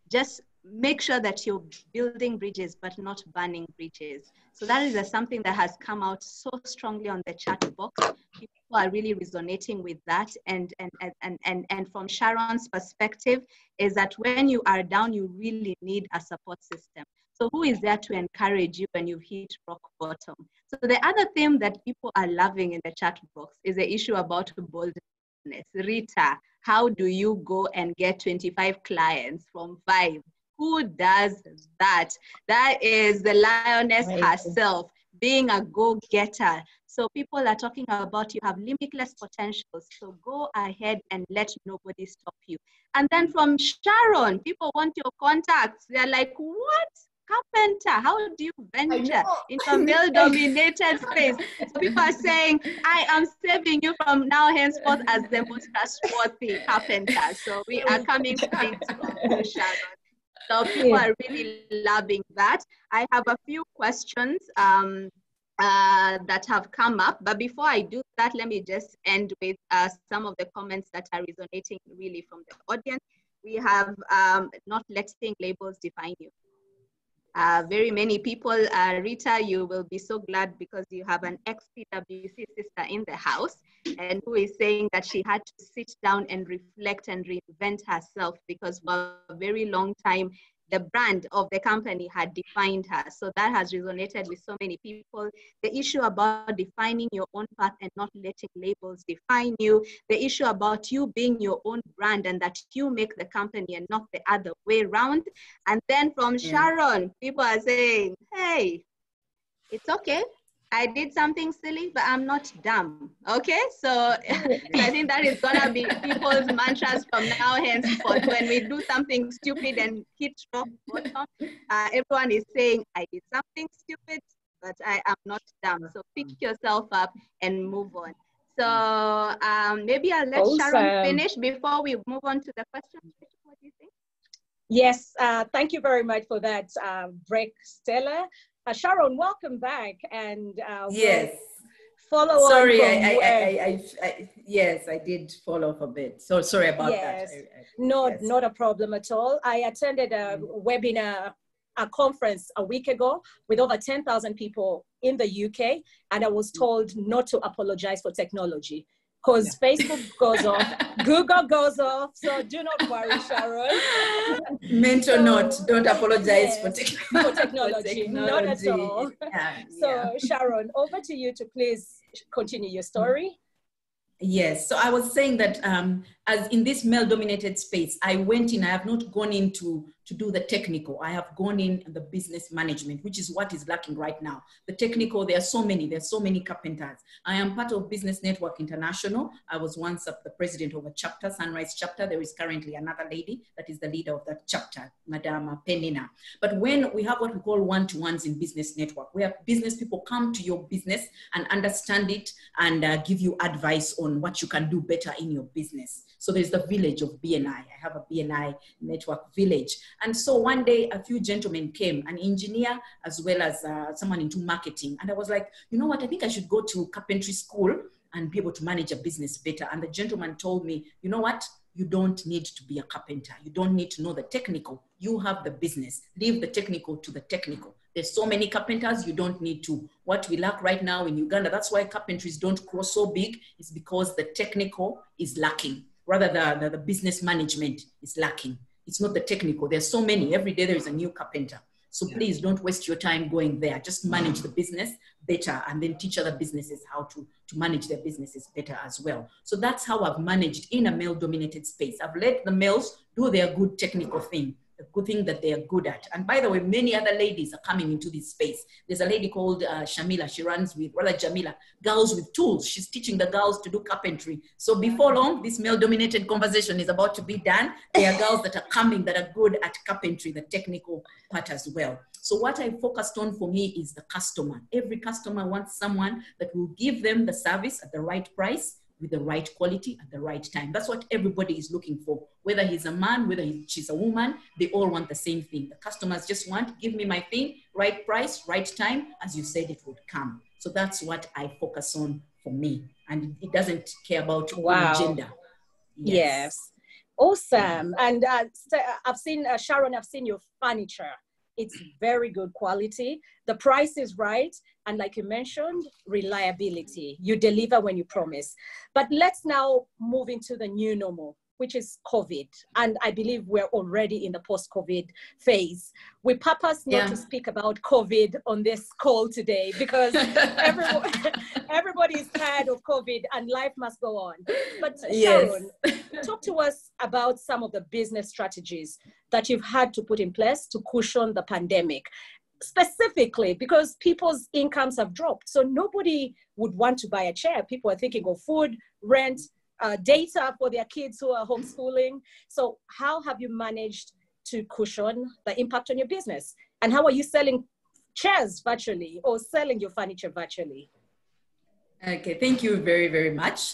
just make sure that you're building bridges, but not burning bridges. So that is something that has come out so strongly on the chat box. People are really resonating with that. And from Sharon's perspective is that when you are down, you really need a support system. So who is there to encourage you when you've hit rock bottom? So the other theme that people are loving in the chat box is the issue about boldness. Rita, how do you go and get 25 clients from 5? Who does that? That is the lioness herself, being a go-getter. So people are talking about you have limitless potential. So go ahead and let nobody stop you. And then from Sharon, people want your contacts. They're like, what? Carpenter, how do you venture into a male-dominated space? So people are saying, I am saving you from now henceforth as the most trustworthy carpenter. So we are coming straight from Sharon. So people are really loving that. I have a few questions that have come up, but before I do that, let me just end with some of the comments that are resonating really from the audience. We have not letting labels define you. Very many people, Rita, you will be so glad because you have an ex-PwC sister in the house and who is saying that she had to sit down and reflect and reinvent herself because for a very long time, the brand of the company had defined her. So that has resonated with so many people. The issue about defining your own path and not letting labels define you. The issue about you being your own brand and that you make the company and not the other way around. And then from Sharon, people are saying, hey, it's okay. I did something silly, but I'm not dumb. Okay, so I think that is gonna be people's mantras from now henceforth. When we do something stupid and hit rock bottom, everyone is saying, I did something stupid, but I am not dumb. So pick yourself up and move on. So maybe I'll let Sharon finish before we move on to the question. What do you think? Yes, thank you very much for that break, Stella. Sharon, welcome back, and yes, follow sorry, on. Yes, I did fall off a bit. So sorry about that. Not a problem at all. I attended a webinar, a conference a week ago with over 10,000 people in the UK, and I was told not to apologize for technology. because Facebook goes off, Google goes off. So do not worry, Sharon. Mental note, don't apologize for technology, not at all. So Sharon, over to you to please continue your story. Yes, so I was saying that as in this male-dominated space, I went in, I have not gone in to do the technical. I have gone in the business management, which is what is lacking right now. The technical, there's so many carpenters. I am part of Business Network International. I was once the president of a chapter, Sunrise chapter. There is currently another lady that is the leader of that chapter, Madame Penina. But when we have what we call one-to-ones in Business Network, where business people come to your business and understand it and give you advice on what you can do better in your business. So there's the village of BNI. I have a BNI network village. And so one day a few gentlemen came, an engineer as well as someone into marketing. And I was like, you know what, I think I should go to carpentry school and be able to manage a business better. And the gentleman told me, you know what, you don't need to be a carpenter. You don't need to know the technical. You have the business. Leave the technical to the technical. There's so many carpenters, you don't need to. What we lack right now in Uganda, that's why carpentries don't grow so big, is because the technical is lacking. Rather, the business management is lacking. It's not the technical. There's so many. Every day there is a new carpenter. So please don't waste your time going there. Just manage the business better and then teach other businesses how to manage their businesses better as well. So that's how I've managed in a male-dominated space. I've let the males do their good technical thing, the good thing that they are good at. And by the way, many other ladies are coming into this space. There's a lady called Shamila. She runs with, rather Jamila, Girls with Tools. She's teaching the girls to do carpentry. So before long, this male-dominated conversation is about to be done. There are girls that are coming that are good at carpentry, the technical part as well. So what I focused on for me is the customer. Every customer wants someone that will give them the service at the right price, with the right quality at the right time. That's what everybody is looking for. Whether he's a man, whether she's a woman, they all want the same thing. The customers just want, give me my thing, right price, right time, as you said it would come. So that's what I focus on for me. And it doesn't care about gender. Yes. Awesome. And I've seen, Sharon, I've seen your furniture. It's very good quality. The price is right. And like you mentioned, reliability. You deliver when you promise. But let's now move into the new normal, which is COVID. And I believe we're already in the post-COVID phase. We purpose not to speak about COVID on this call today because everybody is tired of COVID and life must go on. But Sharon, talk to us about some of the business strategies that you've had to put in place to cushion the pandemic. Specifically because people's incomes have dropped. So nobody would want to buy a chair. People are thinking of food, rent, data for their kids who are homeschooling. So how have you managed to cushion the impact on your business? And how are you selling chairs virtually or selling your furniture virtually? Okay, thank you very, very much.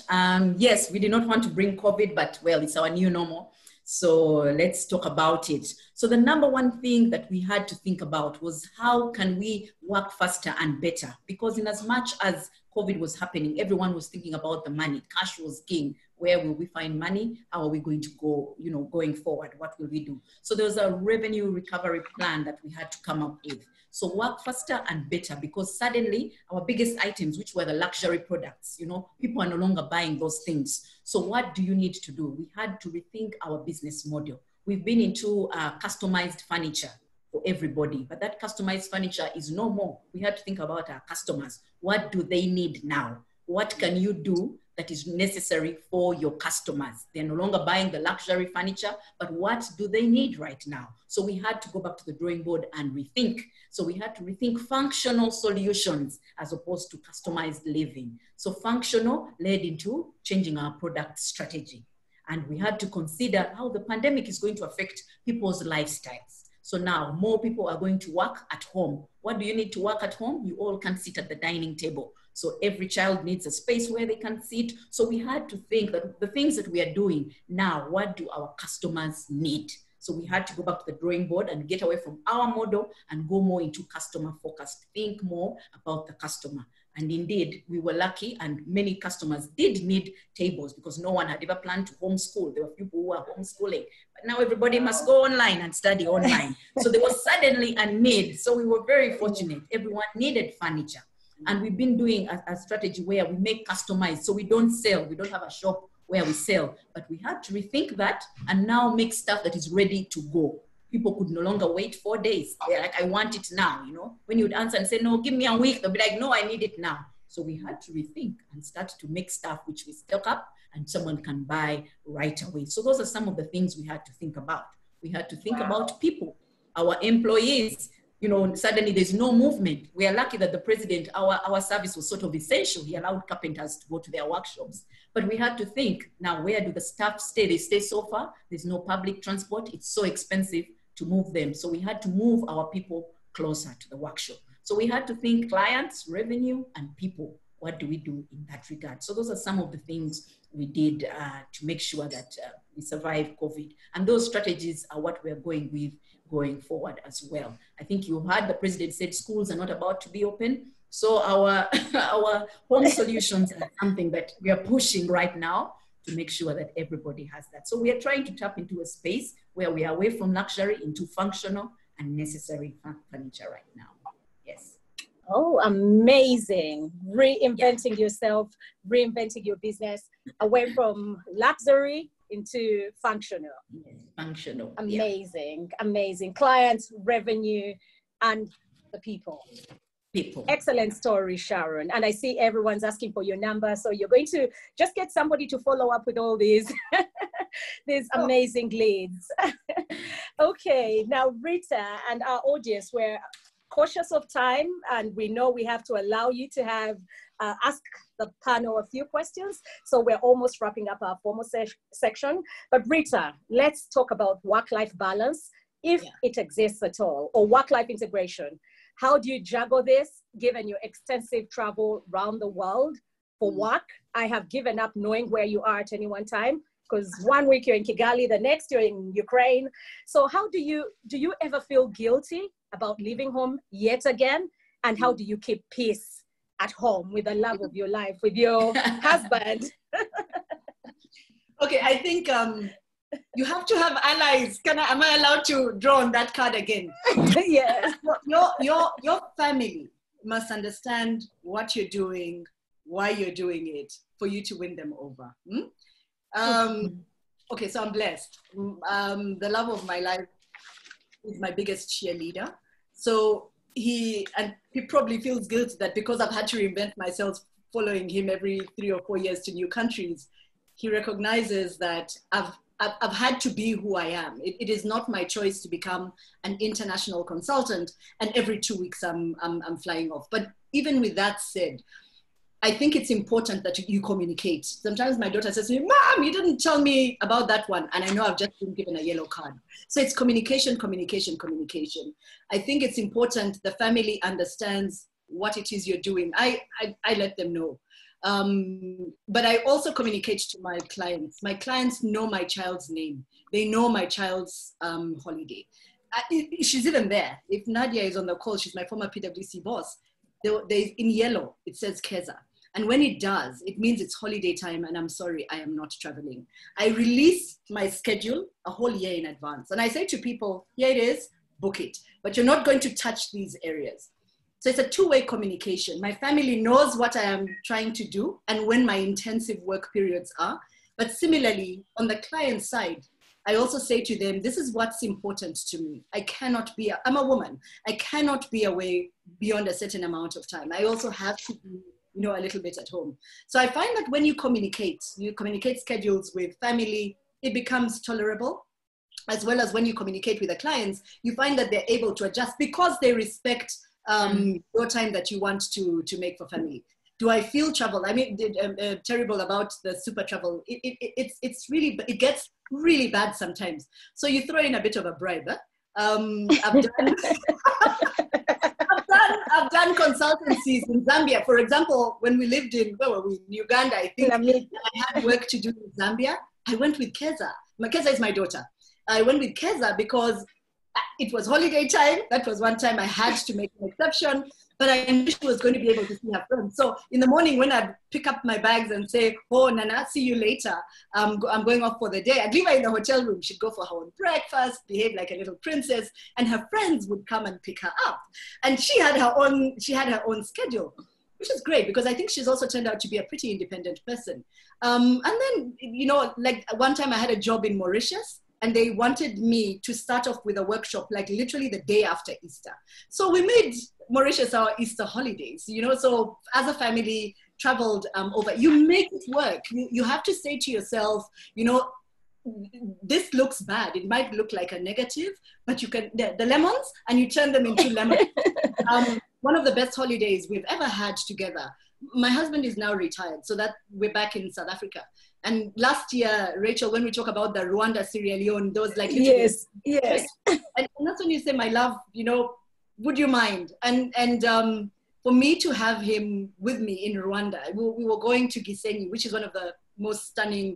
Yes, we did not want to bring COVID, but well, it's our new normal. So let's talk about it. So the number one thing that we had to think about was how can we work faster and better? Because in as much as COVID was happening, everyone was thinking about the money. Cash was king. Where will we find money? How are we going to go, going forward? What will we do? So there was a revenue recovery plan that we had to come up with. So work faster and better, because suddenly our biggest items, which were the luxury products, people are no longer buying those things. So what do you need to do? We had to rethink our business model. We've been into customized furniture for everybody, but that customized furniture is no more. We had to think about our customers. What do they need now? What can you do that is necessary for your customers? They're no longer buying the luxury furniture, but what do they need right now? So we had to go back to the drawing board and rethink. So we had to rethink functional solutions as opposed to customized living. So functional led into changing our product strategy. And we had to consider how the pandemic is going to affect people's lifestyles. So now more people are going to work at home. What do you need to work at home? You all can sit at the dining table. So every child needs a space where they can sit. So we had to think that the things that we are doing now, what do our customers need? So we had to go back to the drawing board and get away from our model and go more into customer focused, think more about the customer. And indeed, we were lucky and many customers did need tables because no one had ever planned to homeschool. There were people who were homeschooling, but now everybody must go online and study online. So there was suddenly a need. So we were very fortunate. Everyone needed furniture. And we've been doing a strategy where we make customized. So we don't sell, we don't have a shop where we sell, but we had to rethink that and now make stuff that is ready to go. People could no longer wait 4 days. They're like, I want it now, you know. When you'd answer and say, no, give me a week, they'll be like, no, I need it now. So we had to rethink and start to make stuff which we stock up and someone can buy right away. So those are some of the things we had to think about. We had to think about people, our employees. You know, suddenly there's no movement. We are lucky that the president, our service was sort of essential. He allowed carpenters to go to their workshops. But we had to think, now where do the staff stay? They stay so far. There's no public transport. It's so expensive to move them. So we had to move our people closer to the workshop. So we had to think clients, revenue, and people. What do we do in that regard? So those are some of the things we did to make sure that we survive COVID. And those strategies are what we're going with going forward as well. I think you heard the president said schools are not about to be open. So our home solutions are something that we are pushing right now to make sure that everybody has that. So we are trying to tap into a space where we are away from luxury into functional and necessary furniture right now. Yes. Oh, amazing. Reinventing yourself, reinventing your business away from luxury into functional. Yes, functional. Amazing, amazing. Clients, revenue, and the people. People. Excellent story, Sharon. And I see everyone's asking for your number. So you're going to just get somebody to follow up with all these, these amazing leads. Okay, now Rita and our audience, we're cautious of time and we know we have to allow you to have ask the panel a few questions. So we're almost wrapping up our formal section. But Rita, let's talk about work-life balance, if it exists at all, or work-life integration. How do you juggle this, given your extensive travel around the world for work? I have given up knowing where you are at any one time, because 1 week you're in Kigali, the next you're in Ukraine. So how do you ever feel guilty about leaving home yet again? And how do you keep peace at home with the love of your life, with your husband? Okay, I think you have to have allies. Am I allowed to draw on that card again? Yes. Your family must understand what you're doing, why you're doing it, for you to win them over. Okay, so I'm blessed. The love of my life is my biggest cheerleader. So he probably feels guilty that because I've had to reinvent myself following him every 3 or 4 years to new countries, he recognizes that I've had to be who I am. It is not my choice to become an international consultant and every 2 weeks I'm flying off. But even with that said, I think it's important that you communicate. Sometimes my daughter says to me, Mom, you didn't tell me about that one. And I know I've just been given a yellow card. So it's communication, communication, communication. I think it's important the family understands what it is you're doing. I let them know. But I also communicate to my clients. My clients know my child's name. They know my child's holiday. She's even there. If Nadia is on the call, she's my former PwC boss. In yellow, it says Keza. And when it does, it means it's holiday time and I'm sorry, I am not traveling. I release my schedule a whole year in advance. And I say to people, here it is, book it. But you're not going to touch these areas. So it's a two-way communication. My family knows what I am trying to do and when my intensive work periods are. But similarly, on the client side, I also say to them, this is what's important to me. I'm a woman. I cannot be away beyond a certain amount of time. I also have to be, a little bit at home. So I find that when you communicate schedules with family, it becomes tolerable. As well as when you communicate with the clients, you find that they're able to adjust because they respect your time that you want to make for family. Do I feel travel? I mean, terrible about the super travel. It gets really bad sometimes. So you throw in a bit of a bribe. I've done consultancies in Zambia. For example, when we lived in Uganda, I think I had work to do in Zambia. I went with Keza. Keza is my daughter. I went with Keza because it was holiday time. That was one time I had to make an exception, but I knew she was going to be able to see her friends. So in the morning when I'd pick up my bags and say, oh, Nana, see you later. I'm going off for the day. I'd leave her in the hotel room. She'd go for her own breakfast, behave like a little princess, and her friends would come and pick her up. And she had her own schedule. which is great because I think she's also turned out to be a pretty independent person. And then, you know, like one time I had a job in Mauritius and they wanted me to start off with a workshop, like literally the day after Easter. So we made Mauritius our Easter holidays, you know, so as a family traveled over, you make it work. You have to say to yourself, you know, this looks bad. It might look like a negative, but you can, the lemons, and you turn them into lemons. One of the best holidays we've ever had together. My husband is now retired, so that we're back in South Africa. And last year, Rachel, when we talk about the Rwanda, Sierra Leone, those like, yes. And that's when you say, my love, you know, would you mind? And for me to have him with me in Rwanda, we were going to Gisenyi, which is one of the most stunning,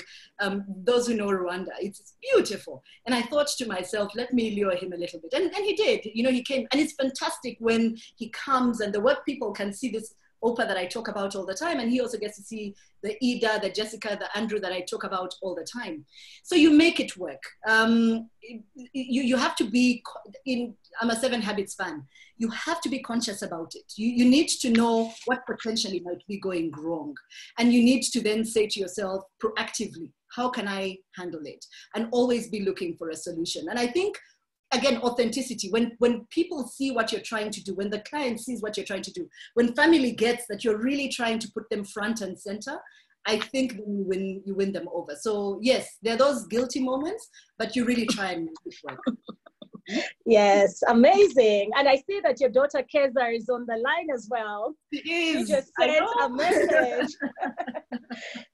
those who know Rwanda, it's beautiful. And I thought to myself, let me lure him a little bit. And he did, you know, he came, and it's fantastic when he comes and the work people can see this Oprah that I talk about all the time. And he also gets to see the Ida, the Jessica, the Andrew that I talk about all the time. So you make it work. You have to be I'm a 7 Habits fan. You have to be conscious about it. You need to know what potentially might be going wrong. And you need to then say to yourself proactively, how can I handle it? And always be looking for a solution. And I think, again, authenticity, when people see what you're trying to do, when the client sees what you're trying to do, when family gets that you're really trying to put them front and center, I think when you win them over. So yes, there are those guilty moments, but you really try and make it work. Yes, amazing. And I see that your daughter Keza is on the line as well. She is. She just sent a message.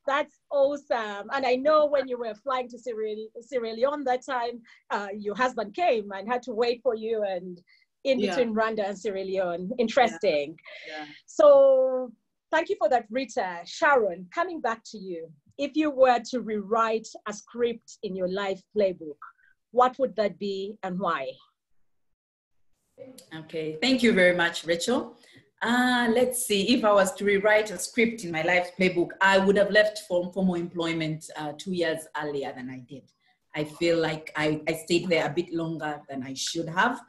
That's awesome. And I know when you were flying to Sierra Leone that time, your husband came and had to wait for you, and in between Rwanda and Sierra Leone. Interesting. Yeah. So thank you for that, Rita. Sharon, coming back to you. If you were to rewrite a script in your life playbook, what would that be and why? Okay, thank you very much, Rachel. Let's see, if I was to rewrite a script in my life playbook, I would have left formal employment 2 years earlier than I did. I feel like I stayed there a bit longer than I should have.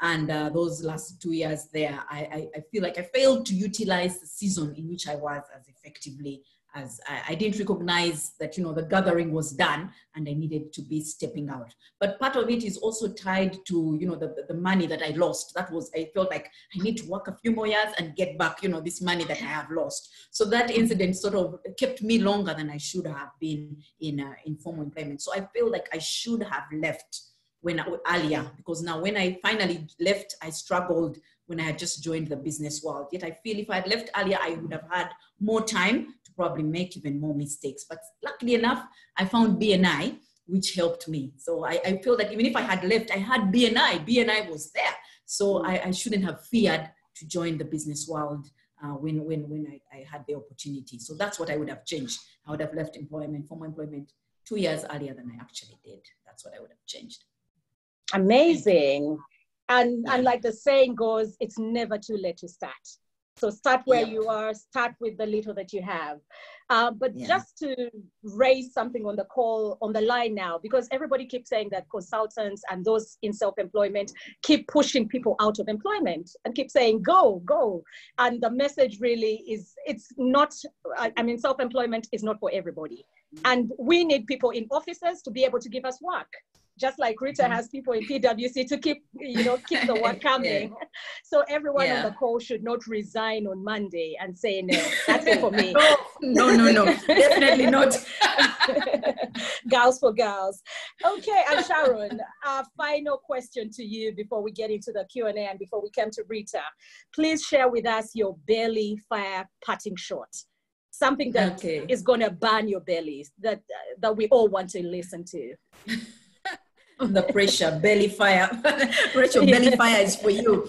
And those last 2 years there, I feel like I failed to utilize the season in which I was as effectively as I didn't recognize that, you know, the gathering was done and I needed to be stepping out. But part of it is also tied to, you know, the money that I lost. That was, I felt like I need to work a few more years and get back, you know, this money that I have lost. So that incident sort of kept me longer than I should have been in formal employment. So I feel like I should have left earlier, because now when I finally left, I struggled when I had just joined the business world. Yet I feel if I had left earlier, I would have had more time to probably make even more mistakes. But luckily enough, I found BNI, which helped me. So I feel that even if I had left, I had BNI. BNI was there. So I shouldn't have feared to join the business world when I had the opportunity. So that's what I would have changed. I would have left formal employment 2 years earlier than I actually did. That's what I would have changed. Amazing. And like the saying goes, it's never too late to start. So start where you are, start with the little that you have. But just to raise something on the call, on the line now, because everybody keeps saying that consultants and those in self-employment keep pushing people out of employment and keep saying, go, go. And the message really is, it's not, I mean, self-employment is not for everybody. And we need people in offices to be able to give us work. Just like Rita has people in PwC to keep the work coming. So everyone on the call should not resign on Monday and say, no, that's it for me. No, definitely not. Girls for girls. Okay, and Sharon, our final question to you before we get into the Q&A and before we come to Rita. Please share with us your belly fire parting shot. Something that is going to burn your bellies, that we all want to listen to. The pressure, belly fire. Rachel, belly fire is for you.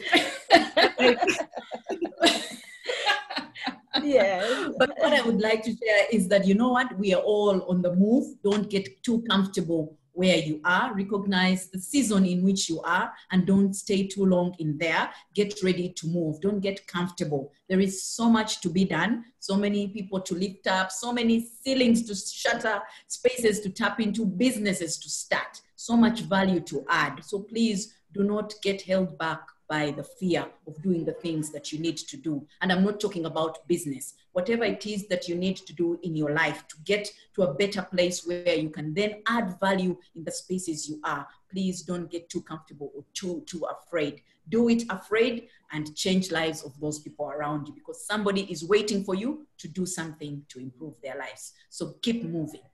Yes. But what I would like to share is that, you know what, we are all on the move. Don't get too comfortable where you are. Recognize the season in which you are and don't stay too long in there. Get ready to move. Don't get comfortable. There is so much to be done, so many people to lift up, so many ceilings to shatter, spaces to tap into, businesses to start, so much value to add. So please do not get held back by the fear of doing the things that you need to do. And I'm not talking about business. Whatever it is that you need to do in your life to get to a better place where you can then add value in the spaces you are, please don't get too comfortable or too afraid. Do it afraid and change lives of those people around you, because somebody is waiting for you to do something to improve their lives. So keep moving.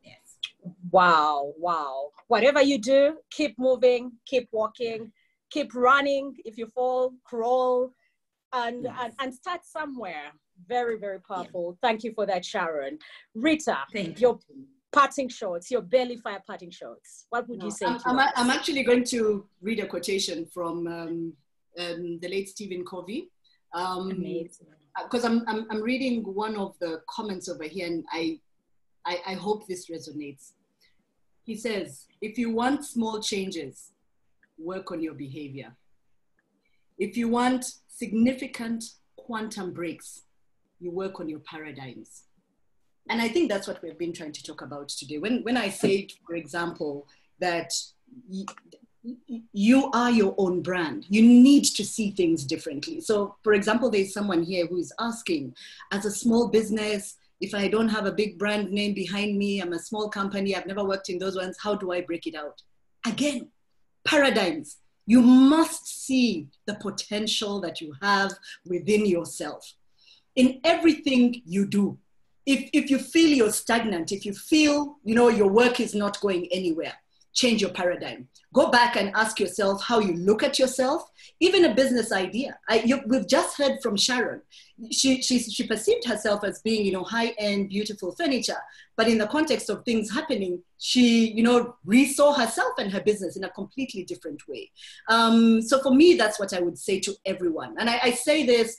Yes. Wow, wow. Whatever you do, keep moving, keep walking, keep running. If you fall, crawl, and start somewhere. Very, very powerful. Yeah. Thank you for that, Sharon. Rita, thank your parting shots, your belly fire parting shots. What would you say to us? I'm actually going to read a quotation from the late Stephen Covey. Amazing. Because I'm reading one of the comments over here, and I hope this resonates. He says, if you want small changes, work on your behavior. If you want significant quantum breaks, you work on your paradigms. And I think that's what we've been trying to talk about today. When I say, for example, that you are your own brand, you need to see things differently. So, for example, there's someone here who is asking, as a small business, if I don't have a big brand name behind me, I'm a small company, I've never worked in those ones, how do I break it out? Again, paradigms. You must see the potential that you have within yourself. In everything you do, if you feel you're stagnant, if you feel your work is not going anywhere, change your paradigm. Go back and ask yourself how you look at yourself. Even a business idea. We've just heard from Sharon. She perceived herself as being high-end, beautiful furniture, but in the context of things happening, she resaw herself and her business in a completely different way. So for me, that's what I would say to everyone. And I say this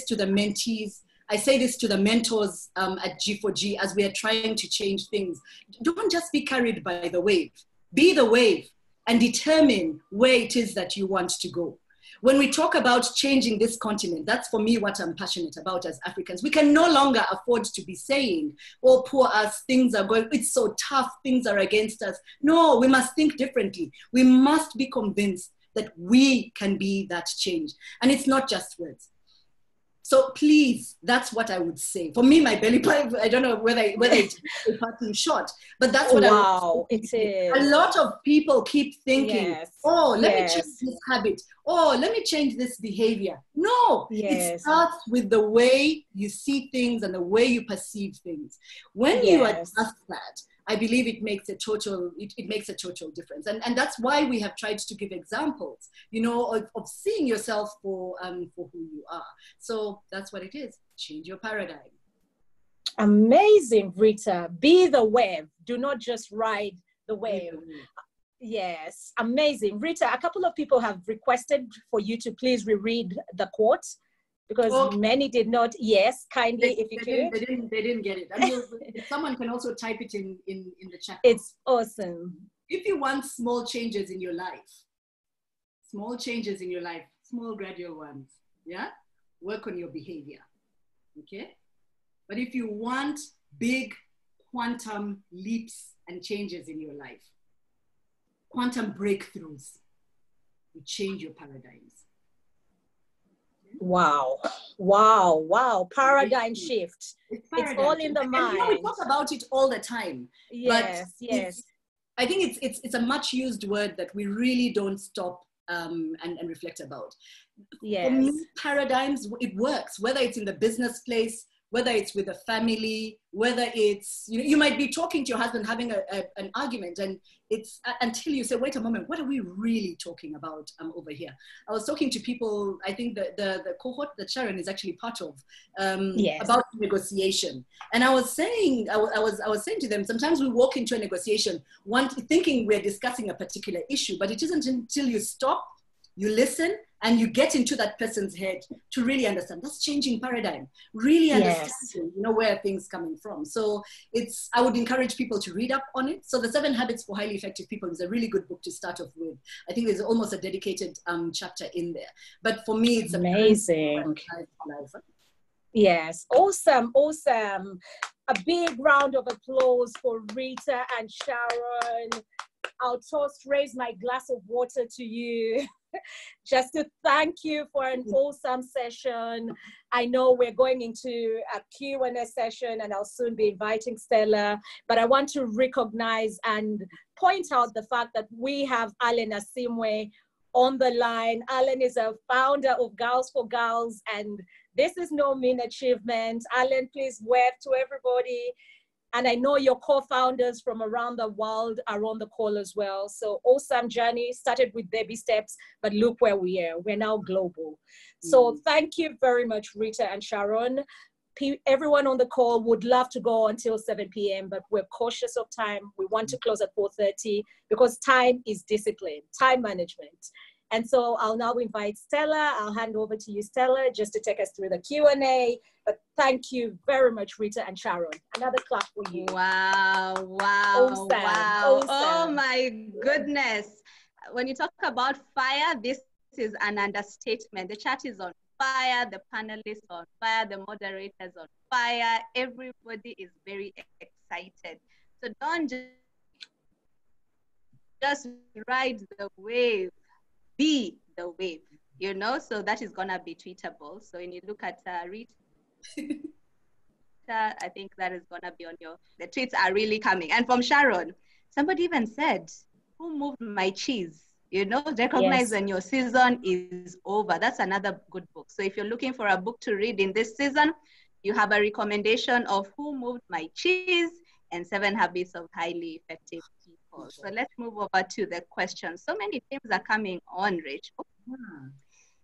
to the mentees. I say this to the mentors at G4G as we are trying to change things. Don't just be carried by the wave. Be the wave and determine where it is that you want to go. When we talk about changing this continent, that's for me what I'm passionate about as Africans. We can no longer afford to be saying, oh, poor us, things are going, it's so tough, things are against us. No, we must think differently. We must be convinced that we can be that change. And it's not just words. So please, that's what I would say. For me, my belly pipe, I don't know whether it's a parting shot, but that's what it is. A lot of people keep thinking, let me change this habit. Oh, let me change this behavior. No, it starts with the way you see things and the way you perceive things. When you adjust that, I believe it makes a total difference. And that's why we have tried to give examples, of seeing yourself for who you are. So that's what it is. Change your paradigm. Amazing, Rita. Be the wave. Do not just ride the wave. Yes, amazing. Rita, a couple of people have requested for you to please reread the quote, because many did not. Yes, kindly, if you could. They didn't get it. I mean, someone can also type it in the chat. It's awesome. If you want small changes in your life, small gradual ones, work on your behavior, okay? But if you want big quantum leaps and changes in your life, quantum breakthroughs, you change your paradigms. Wow. Paradigm shift. It's all in the mind. We talk about it all the time. Yes. I think it's a much used word that we really don't stop and reflect about. Yes. For me, paradigms, it works, whether it's in the business place, whether it's with a family, whether it's, you might be talking to your husband, having an argument, and it's until you say, wait a moment, what are we really talking about over here? I was talking to people, I think the cohort that Sharon is actually part of, about negotiation. And I was saying, I was saying to them, sometimes we walk into a negotiation thinking we're discussing a particular issue, but it isn't until you stop, you listen, and you get into that person's head to really understand. That's changing paradigm, really understanding, where things coming from. So I would encourage people to read up on it. So The 7 Habits for Highly Effective People is a really good book to start off with. I think there's almost a dedicated chapter in there. But for me, it's amazing. Yes, awesome. A big round of applause for Rita and Sharon. I'll toast, raise my glass of water to you. Just to thank you for an awesome session. I know we're going into a Q&A session and I'll soon be inviting Stella, but I want to recognize and point out the fact that we have Alan Asimwe on the line. Alan is a founder of Girls for Girls, and this is no mean achievement. Alan, please wave to everybody. And I know your co-founders from around the world are on the call as well. So awesome journey, started with baby steps, but look where we are. We're now global. So thank you very much, Rita and Sharon. Everyone on the call would love to go until 7 p.m., but we're cautious of time. We want to close at 4:30 because time is discipline, time management. And so I'll now invite Stella. I'll hand over to you, Stella, just to take us through the Q&A. But thank you very much, Rita and Sharon. Another clap for you. Wow, wow, Awesome, wow. awesome. Oh my goodness. When you talk about fire, this is an understatement. The chat is on fire, the panelists on fire, the moderators on fire. Everybody is very excited. So don't just ride the wave. Be the wave, you know, so that is gonna be tweetable. So when you look at Rita, I think that is gonna be on the tweets are really coming. And from Sharon, somebody even said, who moved my cheese? You know, recognize when your season is over. That's another good book. So if you're looking for a book to read in this season, you have a recommendation of Who Moved My Cheese and 7 Habits of Highly Effective People. So let's move over to the questions. So many themes are coming on, Rachel.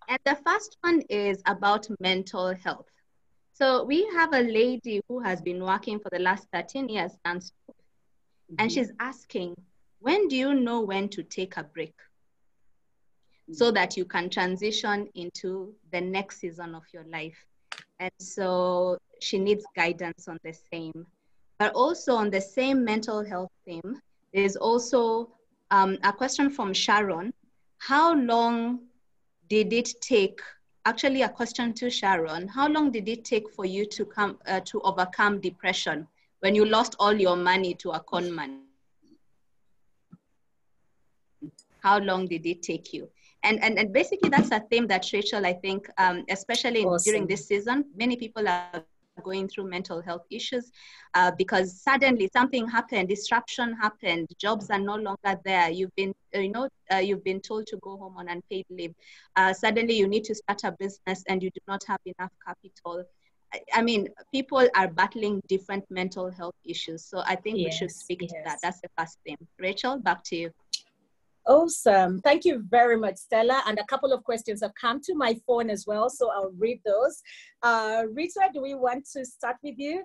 And the first one is about mental health. So we have a lady who has been working for the last 13 years and she's asking, when do you know when to take a break so that you can transition into the next season of your life? And so she needs guidance on the same. But also on the same mental health theme, there's also a question from Sharon. How long did it take, actually a question to Sharon, how long did it take for you to overcome depression when you lost all your money to a con man? How long did it take you? And basically that's a theme that Rachel, I think, especially during this season, many people are going through mental health issues because suddenly something happened, disruption happened, jobs are no longer there. You've been, you've been told to go home on unpaid leave. Suddenly you need to start a business and you do not have enough capital. I mean, people are battling different mental health issues. So I think we should speak to that. That's the first thing. Rachel, back to you. Awesome. Thank you very much, Stella. And a couple of questions have come to my phone as well, so I'll read those. Rita, do we want to start with you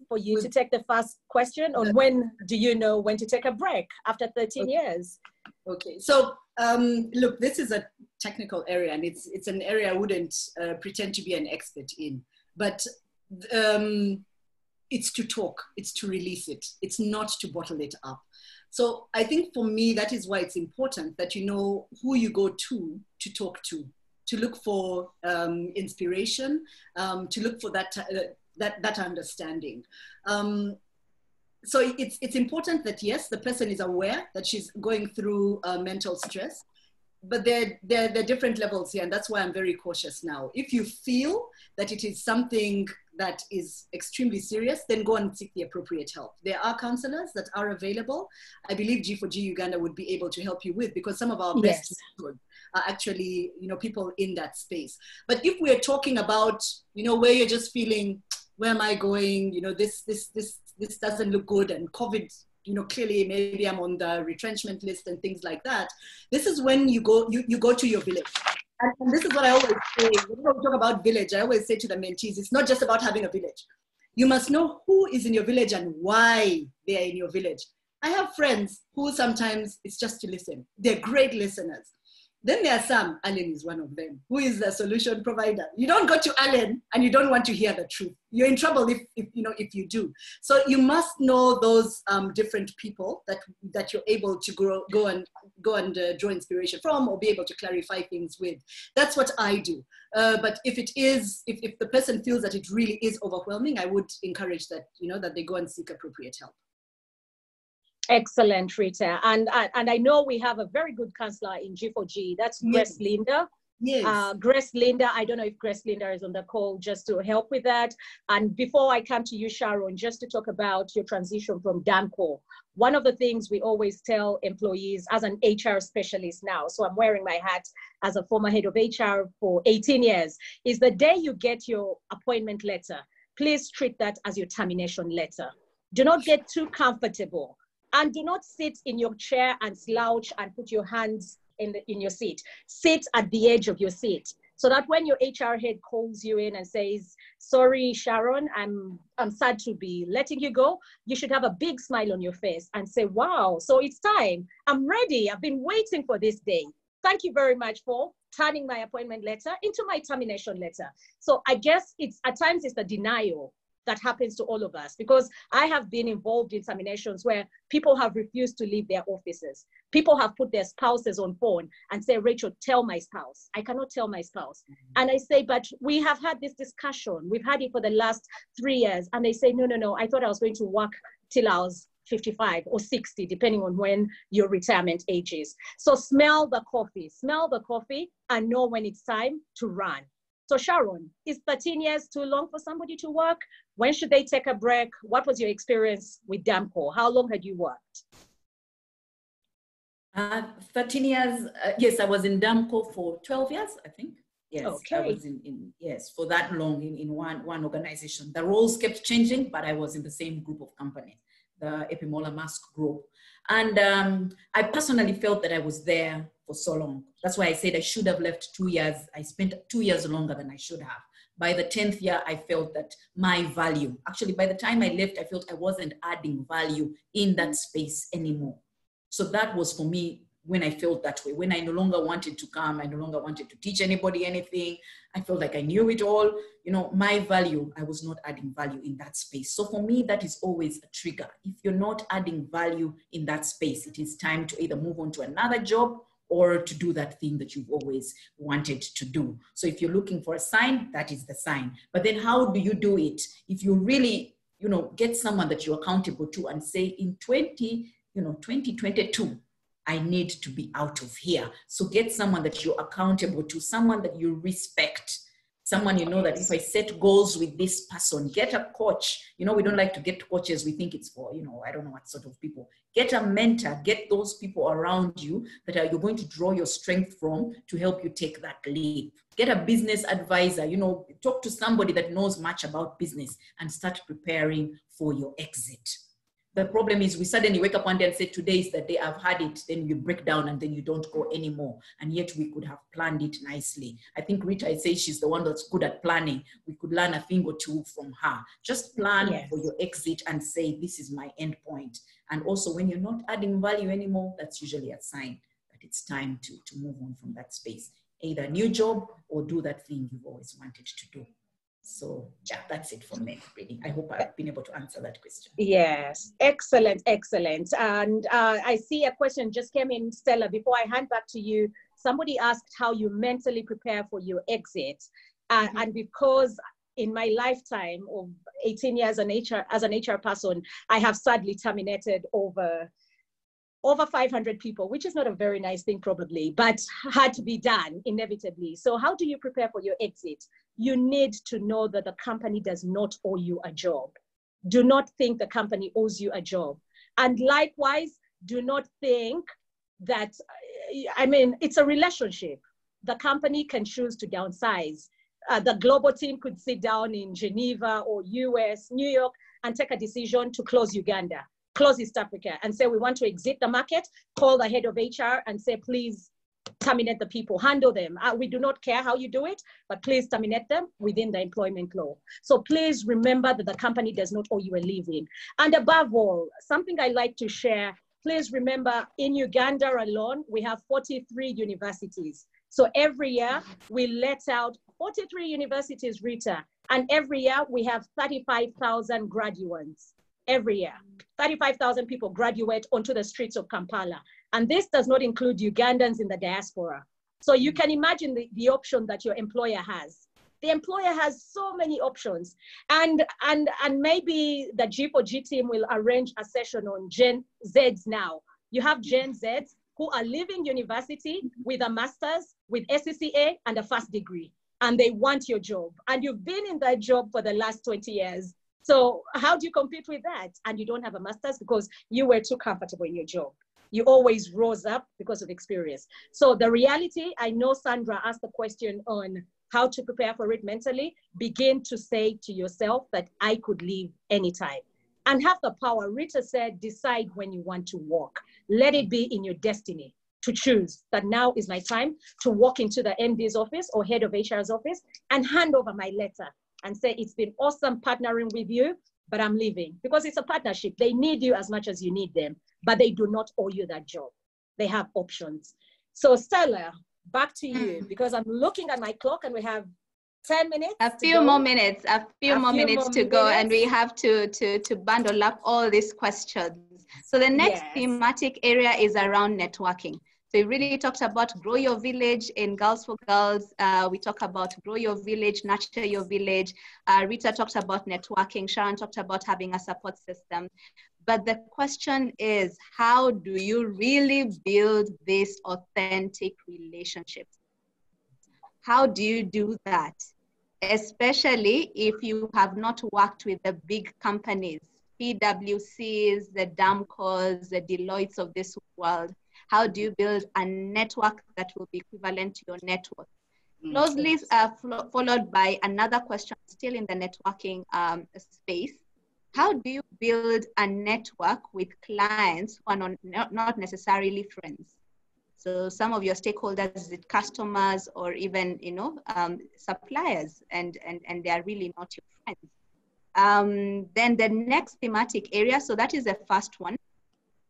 for you to take the first question on when do you know when to take a break after 13 years? Okay, so look, this is a technical area and it's an area I wouldn't pretend to be an expert in, but it's to talk, it's to release it, it's not to bottle it up. So I think for me, that is why it's important that you know who you go to talk to look for inspiration, to look for that understanding. So it's important that, yes, the person is aware that she's going through mental stress, but there are different levels here, and that's why I'm very cautious now. If you feel that it is something that is extremely serious, then go and seek the appropriate help. There are counselors that are available. I believe G4G Uganda would be able to help you with, because some of our best mentors are actually, people in that space. But if we're talking about, where you're just feeling, where am I going? This doesn't look good, and COVID, clearly maybe I'm on the retrenchment list and things like that. This is when you go to your village. And this is what I always say, when we talk about village, I always say to the mentees, it's not just about having a village. You must know who is in your village and why they are in your village. I have friends who sometimes it's just to listen. They're great listeners. Then there are some, Alan is one of them, who is the solution provider. You don't go to Alan and you don't want to hear the truth. You're in trouble if you do. So you must know those different people that you're able to go and draw inspiration from, or be able to clarify things with. That's what I do. But if the person feels that it really is overwhelming, I would encourage that, that they go and seek appropriate help. Excellent, Rita. And I know we have a very good counselor in G4G. That's Grace Linda. Yes. Grace Linda, I don't know if Grace Linda is on the call just to help with that. And before I come to you, Sharon, just to talk about your transition from DAMCO, one of the things we always tell employees as an HR specialist now, so I'm wearing my hat as a former head of HR for 18 years, is the day you get your appointment letter, please treat that as your termination letter. Do not get too comfortable, and do not sit in your chair and slouch and put your hands in your seat. Sit at the edge of your seat so that when your HR head calls you in and says, sorry, Sharon, I'm sad to be letting you go, you should have a big smile on your face and say, wow, so it's time. I'm ready. I've been waiting for this day. Thank you very much for turning my appointment letter into my termination letter. So I guess at times it's the denial that happens to all of us, because I have been involved in terminations where people have refused to leave their offices. People have put their spouses on phone and say, Rachel, tell my spouse. I cannot tell my spouse. And I say, but we have had this discussion. We've had it for the last 3 years. And they say, no, I thought I was going to work till I was 55 or 60, depending on when your retirement age is. So smell the coffee and know when it's time to run. So Sharon, is 13 years too long for somebody to work? When should they take a break? What was your experience with DAMCO? How long had you worked? 13 years, yes, I was in DAMCO for 12 years, I think. Yes, okay. I was yes, for that long in one organization. The roles kept changing, but I was in the same group of companies, the Epimola Mask Group. And I personally felt that I was there for so long. That's why I said I should have left 2 years. I spent 2 years longer than I should have. By the 10th year, I felt that my value, actually by the time I left, I felt I wasn't adding value in that space anymore. So that was for me when I felt that way, when I no longer wanted to come, I no longer wanted to teach anybody anything. I felt like I knew it all. You know, my value, I was not adding value in that space. So for me, that is always a trigger. If you're not adding value in that space, it is time to either move on to another job or to do that thing that you've always wanted to do. So if you're looking for a sign, that is the sign. But then how do you do it? If you really, get someone that you're accountable to and say in 2022, I need to be out of here. So get someone that you're accountable to, someone that you respect, someone that if I set goals with this person, get a coach. We don't like to get coaches. We think it's for, I don't know what sort of people. Get a mentor, get those people around you that you're going to draw your strength from to help you take that leap. Get a business advisor, talk to somebody that knows much about business and start preparing for your exit. The problem is we suddenly wake up one day and say, today is the day, I've had it. Then you break down and then you don't go anymore. And yet we could have planned it nicely. I think Rita says she's the one that's good at planning. We could learn a thing or two from her. Just plan for your exit and say, this is my end point. And also when you're not adding value anymore, that's usually a sign that it's time to move on from that space. Either a new job or do that thing you've always wanted to do. So yeah, that's it from me, really. I hope I've been able to answer that question. Yes, excellent. And I see a question just came in, Stella. Before I hand back to you, somebody asked how you mentally prepare for your exit. And because in my lifetime of 18 years as an HR person, I have sadly terminated over 500 people, which is not a very nice thing probably, but had to be done inevitably. So how do you prepare for your exit? You need to know that the company does not owe you a job. Do not think the company owes you a job. And likewise, do not think that, it's a relationship. The company can choose to downsize. The global team could sit down in Geneva or US, New York, and take a decision to close Uganda, close East Africa, and say, we want to exit the market, call the head of HR and say, please terminate the people, handle them. We do not care how you do it, but please terminate them within the employment law. So please remember that the company does not owe you a living. And above all, something I like to share, please remember in Uganda alone, we have 43 universities. So every year we let out 43 universities, Rita, and every year we have 35,000 graduates. Every year, 35,000 people graduate onto the streets of Kampala. And this does not include Ugandans in the diaspora. So you can imagine the option that your employer has. The employer has so many options. And maybe the G4G team will arrange a session on Gen Zs now. You have Gen Zs who are leaving university with a master's, with SCCA and a first degree, and they want your job. And you've been in that job for the last 20 years. So how do you compete with that? And you don't have a master's because you were too comfortable in your job. You always rose up because of experience. So the reality, I know Sandra asked the question on how to prepare for it mentally. Begin to say to yourself that I could leave anytime. And have the power. Rita said, decide when you want to walk. Let it be in your destiny to choose that now is my time to walk into the MD's office or head of HR's office and hand over my letter and say, it's been awesome partnering with you, but I'm leaving. Because it's a partnership. They need you as much as you need them, but they do not owe you that job. They have options. So Stella, back to you, because I'm looking at my clock and we have 10 minutes. A few more minutes to go, and we have to bundle up all these questions. So the next thematic area is around networking. So we really talked about grow your village in Girls for Girls. We talk about grow your village, nurture your village. Rita talked about networking. Sharon talked about having a support system. But the question is, how do you really build these authentic relationships? How do you do that? Especially if you have not worked with the big companies, PwCs, the Damcos, the Deloittes of this world. How do you build a network that will be equivalent to your network? Closely followed by another question still in the networking space. How do you build a network with clients who are not necessarily friends? So some of your stakeholders, customers, or even suppliers, and they are really not your friends. Then the next thematic area, so that is the first one.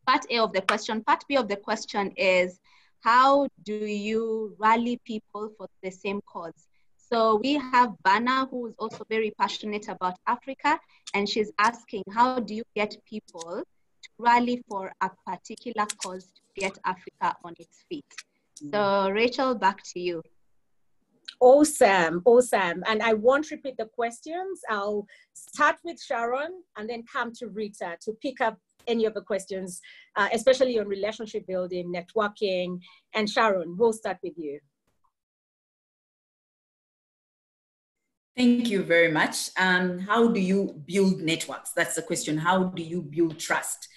Part A of the question. Part B of the question is, how do you rally people for the same cause? So we have Bana, who is also very passionate about Africa, and she's asking, how do you get people to rally for a particular cause to get Africa on its feet? So Rachel, back to you. Awesome. And I won't repeat the questions. I'll start with Sharon and then come to Rita to pick up any of the questions, especially on relationship building, networking. And Sharon, we'll start with you. Thank you very much. How do you build networks? That's the question. How do you build trust?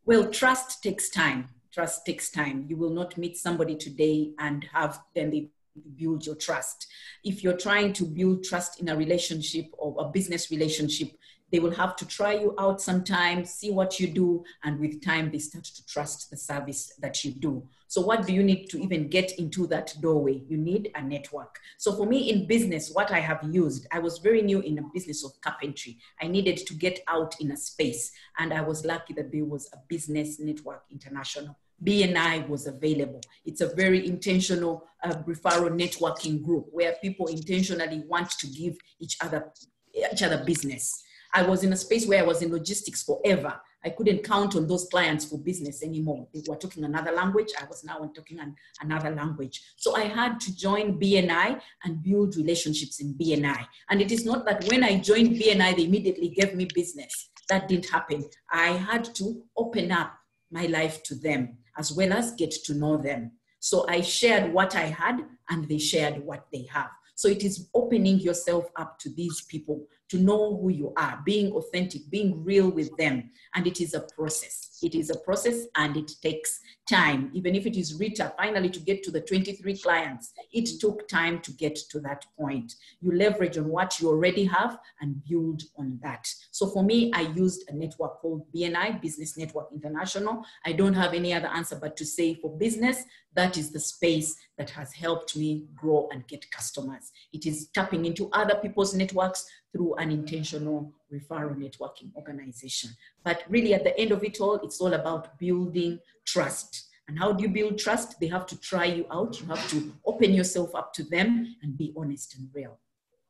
Well, trust takes time. Trust takes time. You will not meet somebody today and then they build your trust. If you're trying to build trust in a relationship or a business relationship, they will have to try you out sometimes, see what you do, and with time, they start to trust the service that you do. So what do you need to even get into that doorway? You need a network. So for me in business, what I have used, I was very new in the business of carpentry. I needed to get out in a space, and I was lucky that there was a Business Network International. BNI was available. It's a very intentional referral networking group where people intentionally want to give each other business. I was in a space where I was in logistics forever. I couldn't count on those clients for business anymore. They were talking another language. I was now talking another language. So I had to join BNI and build relationships in BNI. And it is not that when I joined BNI, they immediately gave me business. That didn't happen. I had to open up my life to them as well as get to know them. So I shared what I had and they shared what they have. So it is opening yourself up to these people, to know who you are, being authentic, being real with them. And it is a process. It is a process and it takes time. Even if it is Rita, finally to get to the 23 clients, it took time to get to that point. You leverage on what you already have and build on that. So for me, I used a network called BNI, Business Network International. I don't have any other answer but to say for business, that is the space that has helped me grow and get customers. It is tapping into other people's networks through an intentional referral networking organization. But really at the end of it all, it's all about building trust. And how do you build trust? They have to try you out. You have to open yourself up to them and be honest and real.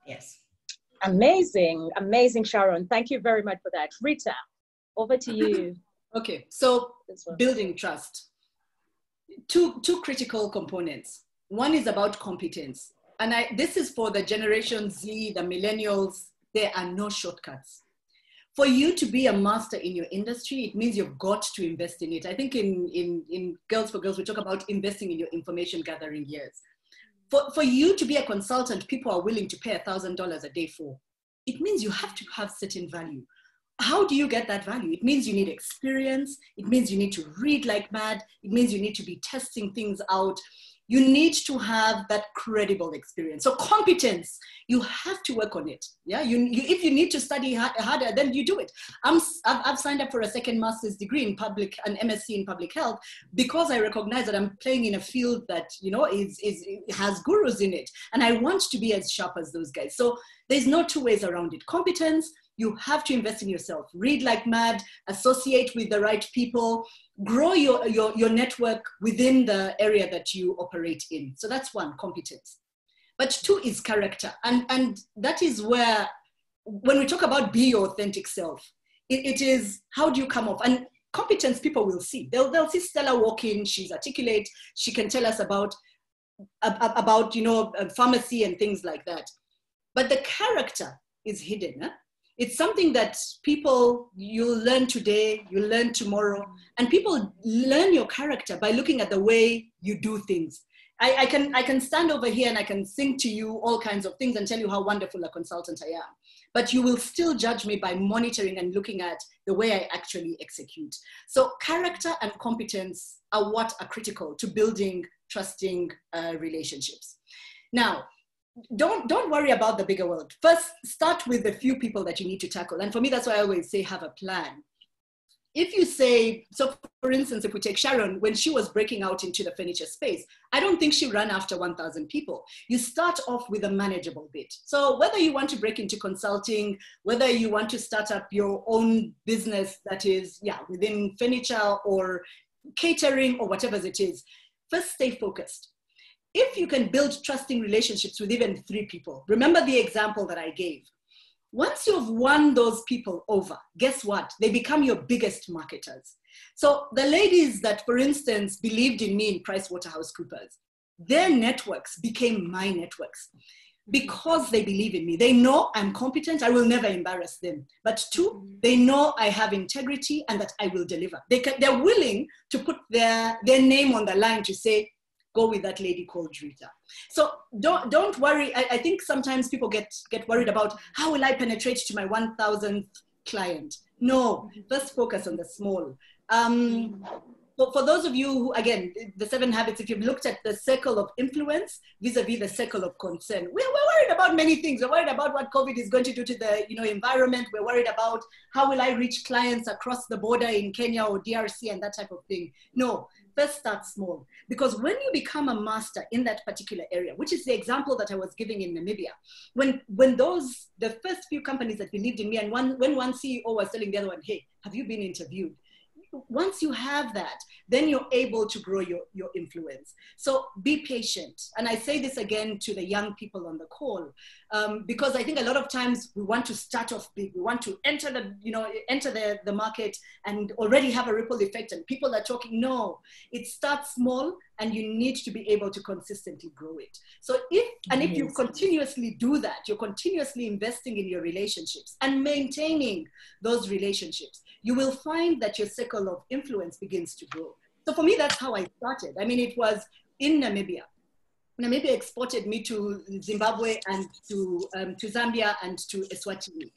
Yes. Amazing, amazing, Sharon. Thank you very much for that. Rita, over to you. Okay, so building trust. Two critical components. One is about competence. and this is for the Generation Z, the millennials, there are no shortcuts. For you to be a master in your industry, it means you've got to invest in it. I think in Girls for Girls, we talk about investing in your information gathering years. For you to be a consultant, people are willing to pay $1,000 a day for. It means you have to have certain value. How do you get that value? It means you need experience. It means you need to read like mad. It means you need to be testing things out. You need to have that credible experience. So competence, you have to work on it. Yeah, if you need to study harder, then you do it. I've signed up for a second master's degree in an MSc in public health, because I recognize that I'm playing in a field that, you know, has gurus in it. And I want to be as sharp as those guys. So there's no two ways around it. Competence, you have to invest in yourself. Read like mad, associate with the right people, grow your network within the area that you operate in. So that's one, competence. But two is character. And that is where, when we talk about be your authentic self, it is how do you come off? And competence people will see. They'll see Stella walk in, she's articulate, she can tell us about you know, pharmacy and things like that. But the character is hidden. Huh? It's something that people, you learn today, you learn tomorrow, and people learn your character by looking at the way you do things. I can stand over here and I can sing to you all kinds of things and tell you how wonderful a consultant I am, but you will still judge me by monitoring and looking at the way I actually execute. So character and competence are what are critical to building trusting relationships. Now, don't worry about the bigger world. First, start with the few people that you need to tackle. And for me, that's why I always say, have a plan. If you say, so for instance, if we take Sharon, when she was breaking out into the furniture space, I don't think she ran after 1,000 people. You start off with a manageable bit. So whether you want to break into consulting, whether you want to start up your own business that is, yeah, within furniture or catering or whatever it is, first stay focused. If you can build trusting relationships with even 3 people, remember the example that I gave. Once you've won those people over, guess what? They become your biggest marketers. So the ladies that, for instance, believed in me in PricewaterhouseCoopers, their networks became my networks because they believe in me. They know I'm competent. I will never embarrass them. But 2, they know I have integrity and that I will deliver. They're willing to put their name on the line to say, go with that lady called Rita. So don't worry. I think sometimes people get worried about how will I penetrate to my 1,000th client? No, let's focus on the small. For those of you who, again, the 7 habits, if you've looked at the circle of influence vis-a-vis the circle of concern, we're worried about many things. We're worried about what COVID is going to do to the environment. We're worried about how will I reach clients across the border in Kenya or DRC and that type of thing. No. First, start small, because when you become a master in that particular area, which is the example that I was giving in Namibia, when the first few companies that believed in me, and when one CEO was telling the other one, hey, have you been interviewed? Once you have that, then you're able to grow your influence. So be patient. And I say this again to the young people on the call, because I think a lot of times we want to start off big. We want to enter the market and already have a ripple effect and people are talking. No, it starts small and you need to be able to consistently grow it. So if you continuously do that, you're continuously investing in your relationships and maintaining those relationships, you will find that your circle of influence begins to grow. So for me, that's how I started. I mean, it was in Namibia. Namibia exported me to Zimbabwe and to Zambia and to Eswatini.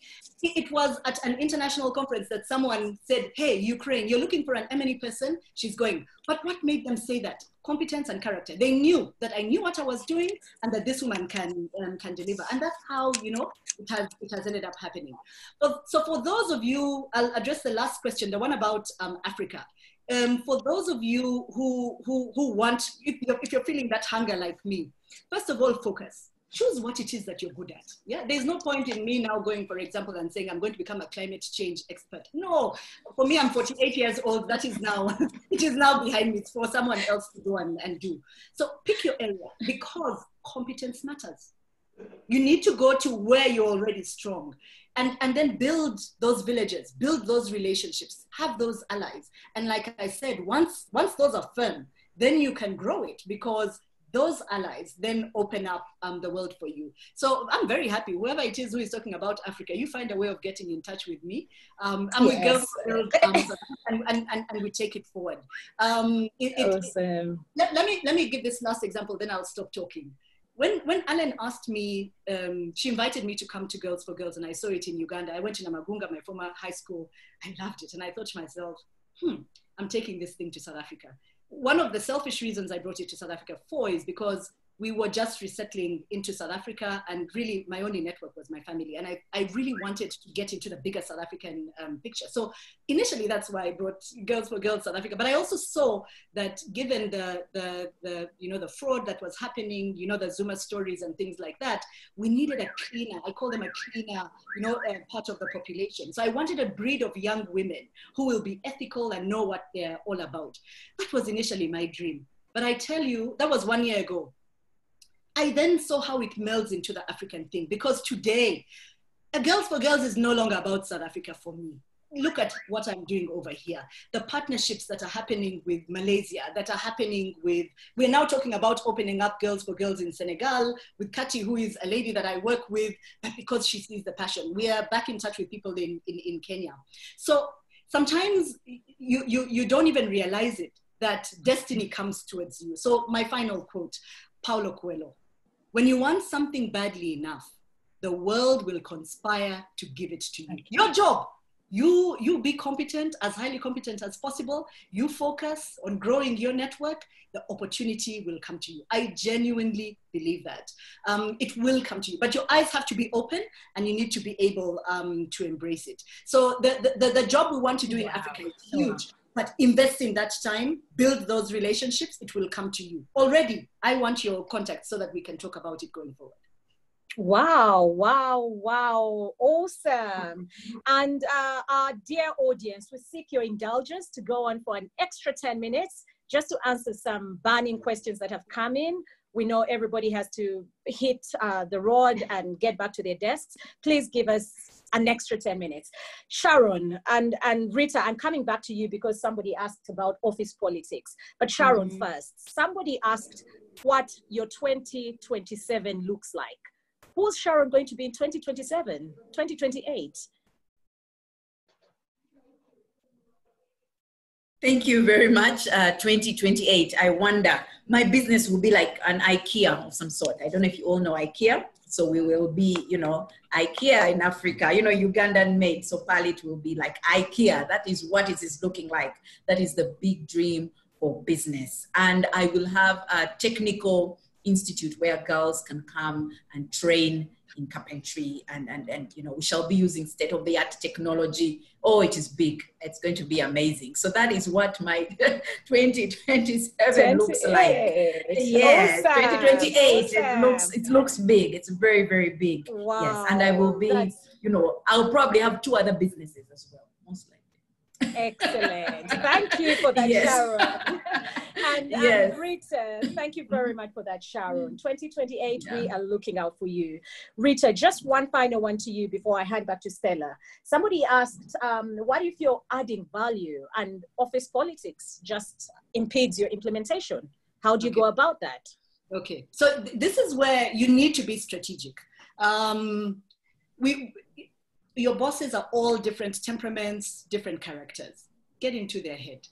It was at an international conference that someone said, hey, Ukraine, you're looking for an M&E person? She's going. But what made them say that? Competence and character. They knew that I knew what I was doing and that this woman can deliver. And that's how, it has ended up happening. So for those of you, I'll address the last question, the one about Africa. For those of you who want, if you're feeling that hunger like me, first of all, focus. Choose what it is that you're good at. Yeah, there's no point in me now going, for example, and saying I'm going to become a climate change expert. No, for me, I'm 48 years old. That is now, it is now behind me. It's for someone else to go and do. So pick your area because competence matters. You need to go to where you're already strong. And then build those villages, build those relationships, have those allies. And like I said, once those are firm, then you can grow it because those allies then open up the world for you. So I'm very happy. Whoever it is who is talking about Africa, you find a way of getting in touch with me. I'm with Girls for Girls, and we take it forward. Awesome. Let me give this last example, then I'll stop talking. When Alan asked me, she invited me to come to Girls for Girls, and I saw it in Uganda. I went to Namagunga, my former high school. I loved it, and I thought to myself, I'm taking this thing to South Africa. One of the selfish reasons I brought it to South Africa for is because we were just resettling into South Africa, and really my only network was my family. And I really wanted to get into the bigger South African picture. So initially that's why I brought Girls for Girls South Africa. But I also saw that given the fraud that was happening, the Zuma stories and things like that, we needed a cleaner, I call them a cleaner, part of the population. So I wanted a breed of young women who will be ethical and know what they're all about. That was initially my dream. But I tell you, that was 1 year ago. I then saw how it melds into the African thing, because today, Girls for Girls is no longer about South Africa for me. Look at what I'm doing over here. The partnerships that are happening with Malaysia, that are happening with, we're now talking about opening up Girls for Girls in Senegal, with Kati, who is a lady that I work with, but because she sees the passion. We are back in touch with people in Kenya. So sometimes you don't even realize it, that destiny comes towards you. So my final quote, Paulo Coelho: when you want something badly enough, the world will conspire to give it to you. Your job, you be competent, as highly competent as possible. You focus on growing your network, the opportunity will come to you. I genuinely believe that. It will come to you, but your eyes have to be open, and you need to be able to embrace it. So the job we want to do in Africa is huge. But invest in that time, build those relationships, it will come to you. Already, I want your contact so that we can talk about it going forward. Wow, awesome. And our dear audience, we seek your indulgence to go on for an extra 10 minutes just to answer some burning questions that have come in. We know everybody has to hit the road and get back to their desks. Please give us an extra 10 minutes. Sharon and Rita, I'm coming back to you because somebody asked about office politics. But Sharon first, somebody asked what your 2027 looks like. Who's Sharon going to be in 2027, 2028? Thank you very much. 2028, I wonder, my business will be like an IKEA of some sort. I don't know if you all know IKEA. So we will be, IKEA in Africa, Ugandan made. So Palit will be like IKEA. That is what it is looking like. That is the big dream for business. And I will have a technical institute where girls can come and train in carpentry, and we shall be using state-of-the-art technology. Oh, it is big. It's going to be amazing. So that is what my 2027 looks like. Yes, awesome. 2028. Awesome. It looks big. It's very, very big. Wow. Yes, and I will be, I'll probably have 2 other businesses as well, most likely. Excellent. Thank you for that, yes. Sharon. And yes. Rita, thank you very much for that, Sharon. 2028, we are looking out for you. Rita, just one final one to you before I hand back to Stella. Somebody asked, what if you're adding value and office politics just impedes your implementation? How do you go about that? Okay, so this is where you need to be strategic. Your bosses are all different temperaments, different characters. Get into their head.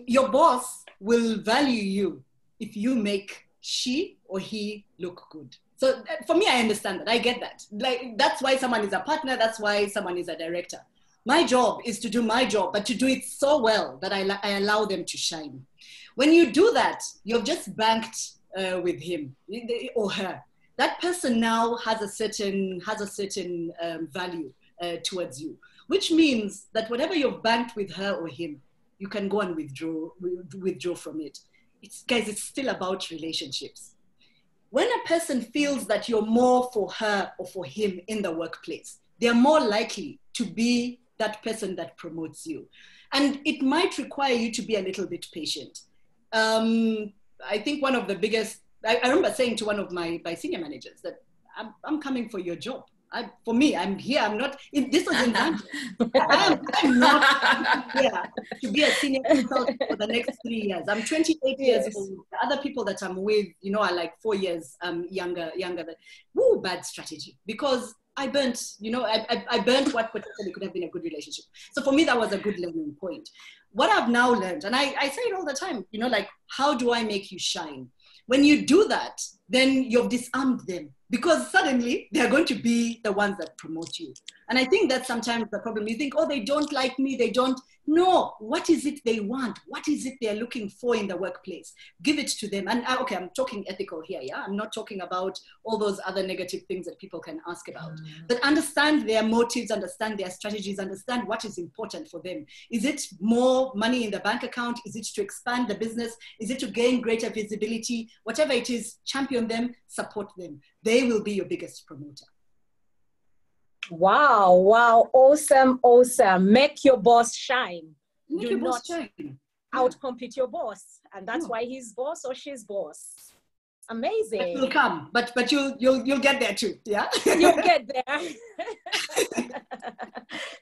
Your boss will value you if you make she or he look good. So for me, I understand that. I get that. Like, that's why someone is a partner. That's why someone is a director. My job is to do my job, but to do it so well that I allow them to shine. When you do that, you've just banked with him or her. That person now has a certain value towards you, which means that whatever you've banked with her or him, you can go and withdraw from it. Guys, it's still about relationships. When a person feels that you're more for her or for him in the workplace, they're more likely to be that person that promotes you. And it might require you to be a little bit patient. I think one of the biggest, I remember saying to one of my senior managers that I'm coming for your job. For me, I'm here. I'm not, this was invented. I'm not here to be a senior consultant for the next 3 years. I'm 28 years old. The other people that I'm with, you know, are like 4 years younger than, bad strategy. Because I burnt, you know, I burnt what potentially could have been a good relationship. So for me, that was a good learning point. What I've now learned, and I say it all the time, you know, like, how do I make you shine? When you do that, then you've disarmed them, because suddenly they're going to be the ones that promote you. And I think that's sometimes the problem. You think, oh, they don't like me, they don't. No, what is it they want? What is it they're looking for in the workplace? Give it to them. And okay, I'm talking ethical here, yeah? I'm not talking about all those other negative things that people can ask about. But understand their motives, understand their strategies, understand what is important for them. Is it more money in the bank account? Is it to expand the business? Is it to gain greater visibility? Whatever it is, champion them, support them. They will be your biggest promoter. Wow, wow, awesome, awesome. Make your boss shine. Make your boss shine. Outcompete your boss. And that's why he's boss or she's boss. Amazing. It will come, but you'll get there too, yeah? You'll get there.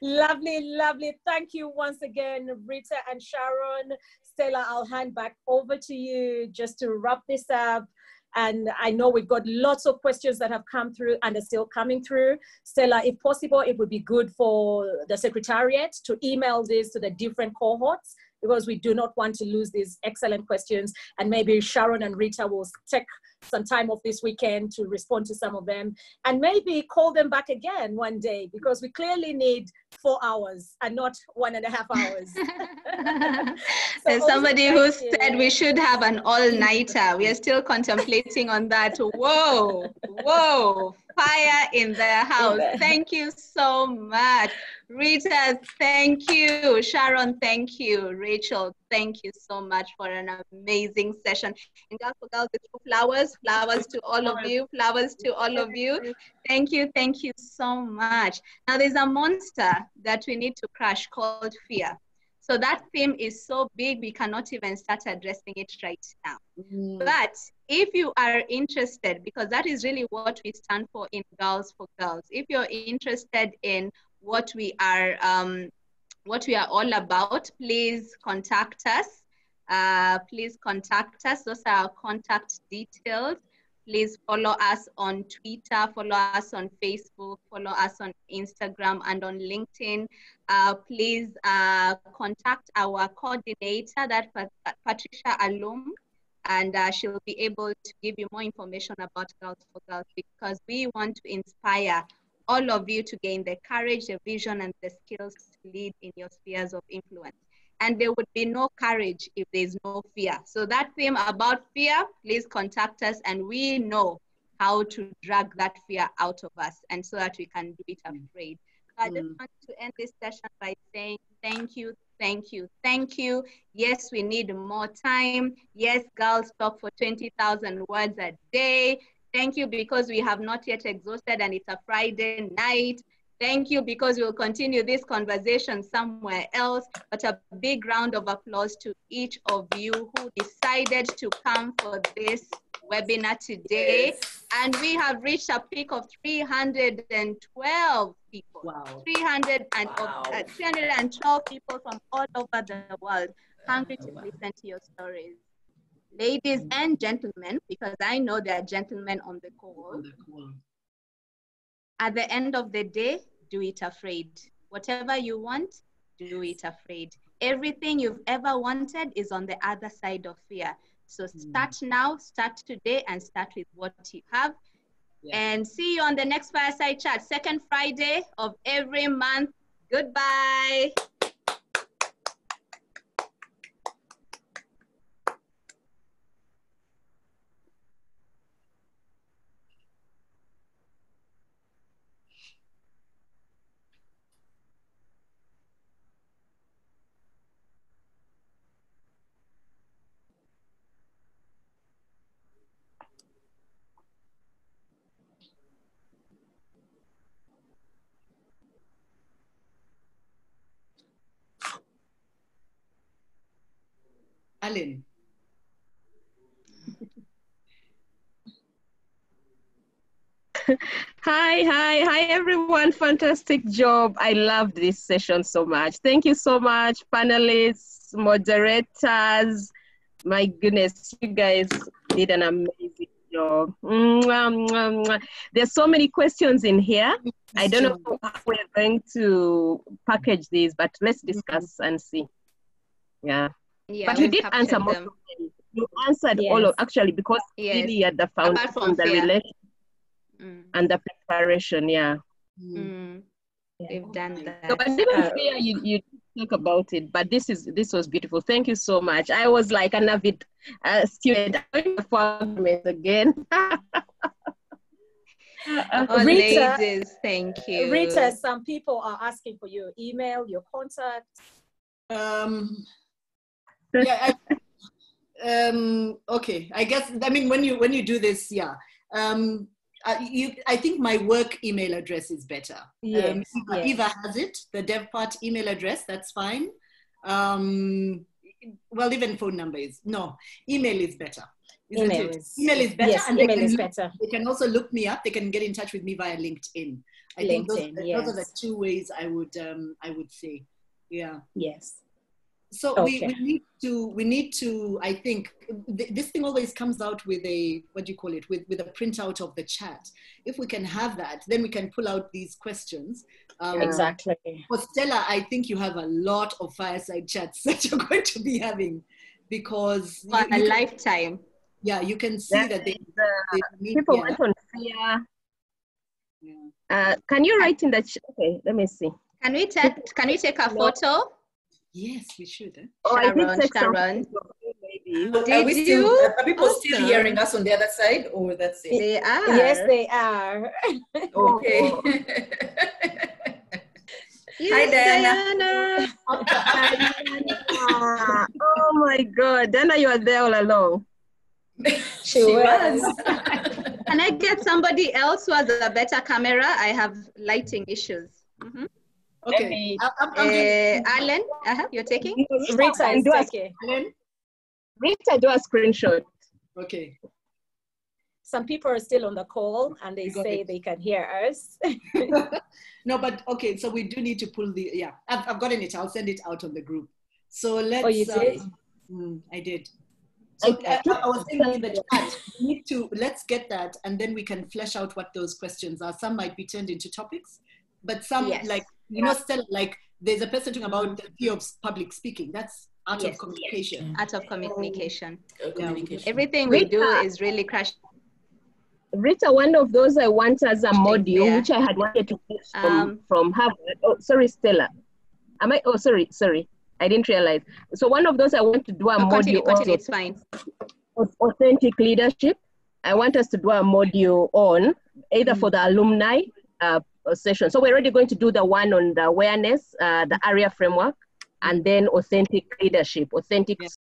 Lovely, lovely. Thank you once again, Rita and Sharon. Stella, I'll hand back over to you just to wrap this up. And I know we've got lots of questions that have come through and are still coming through. Stella, if possible, it would be good for the Secretariat to email this to the different cohorts, because we do not want to lose these excellent questions. And maybe Sharon and Rita will take some time off this weekend to respond to some of them, and maybe call them back again one day, because we clearly need 4 hours and not 1.5 hours. There's somebody who said we should have an all-nighter. We are still contemplating on that. Whoa, whoa, fire in the house. Thank you so much. Rita, thank you. Sharon, thank you. Rachel, thank you so much for an amazing session. And Girls for Girls, it's flowers, flowers to all of you, flowers to all of you. Thank you so much. Now there's a monster that we need to crush called fear. So that theme is so big, we cannot even start addressing it right now. But if you are interested, because that is really what we stand for in Girls for Girls, if you're interested in what we are all about, please contact us. Please contact us. Those are our contact details. Please follow us on Twitter, follow us on Facebook, follow us on Instagram and on LinkedIn. Please contact our coordinator, that's Patricia Alum, and she'll be able to give you more information about Girls for Girls, because we want to inspire all of you to gain the courage, the vision, and the skills to lead in your spheres of influence. And there would be no courage if there's no fear. So that theme about fear, please contact us, and we know how to drag that fear out of us, and so that we can do it afraid. So I just want to end this session by saying thank you, thank you, thank you. Yes, we need more time. Yes, girls talk for 20,000 words a day. Thank you, because we have not yet exhausted and it's a Friday night. Thank you, because we'll continue this conversation somewhere else. But a big round of applause to each of you who decided to come for this webinar today. Yes. And we have reached a peak of 312 people. Wow. 312 people from all over the world hungry to listen to your stories. Ladies and gentlemen, because I know there are gentlemen on the call. At the end of the day, do it afraid. Whatever you want, do it afraid. Everything you've ever wanted is on the other side of fear. So start now, start today, and start with what you have. Yeah. And see you on the next Fireside Chat, second Friday of every month. Goodbye. Alan. Hi, everyone. Fantastic job. I loved this session so much. Thank you so much, panelists, moderators. My goodness, you guys did an amazing job. Mwah, mwah, mwah. There's so many questions in here. I don't know how we're going to package these, but let's discuss and see. Yeah. But you did answer most of them. You answered all of, actually, because really at the foundation, the relation and the preparation, We've done that. So, but even fear, you talk about it, but this was beautiful. Thank you so much. I was like an avid student for again. Rita, ladies, thank you. Rita, some people are asking for your email, your contact. Okay, I guess, I mean, when you do this, I think my work email address is better. Yes, Eva has it, the DevPart email address, that's fine. Well, even phone number is, no, email is better. Email is better. Yes, and email is better. They can also look me up. They can get in touch with me via LinkedIn. I think those are the two ways I would say. Yeah. Yes. So we need to, I think, this thing always comes out with a, what do you call it, with a printout of the chat. If we can have that, then we can pull out these questions. Exactly. For Stella, I think you have a lot of fireside chats that you're going to be having, because for a lifetime. Yeah, you can see that they need, people went on fear. Yeah. Can you write in the chat? Okay, let me see. Can we take a photo? Yes, we should. Eh? Oh, Sharon. Are people still hearing us on the other side, or that's it? They are. Yes, they are. Okay. Hi, Diana. Oh my God, Dana, you are there all along. She was. Can I get somebody else who has a better camera? I have lighting issues. Okay. Alan, you're taking? Rita is taking. Rita, do a screenshot. Okay. Some people are still on the call and they say they can hear us. No, but okay, so we do need to pull the, I've gotten it. I'll send it out on the group. So let's. Oh, you did? I did. So Okay. I was thinking in the chat, let's get that, and then we can flesh out what those questions are. Some might be turned into topics, but some, like, Stella, like there's a person talking about the fear of public speaking. That's art of communication. Art of communication. Everything we do is really crashed. Rita, one of those I want as a module, which I had wanted to teach from Harvard. Oh, sorry, Stella. Oh, sorry. I didn't realize. So one of those I want to do a module on. It's fine. Authentic leadership. I want us to do a module on either for the alumni session. So we're already going to do the one on the awareness, the area framework, and then authentic leadership, authentic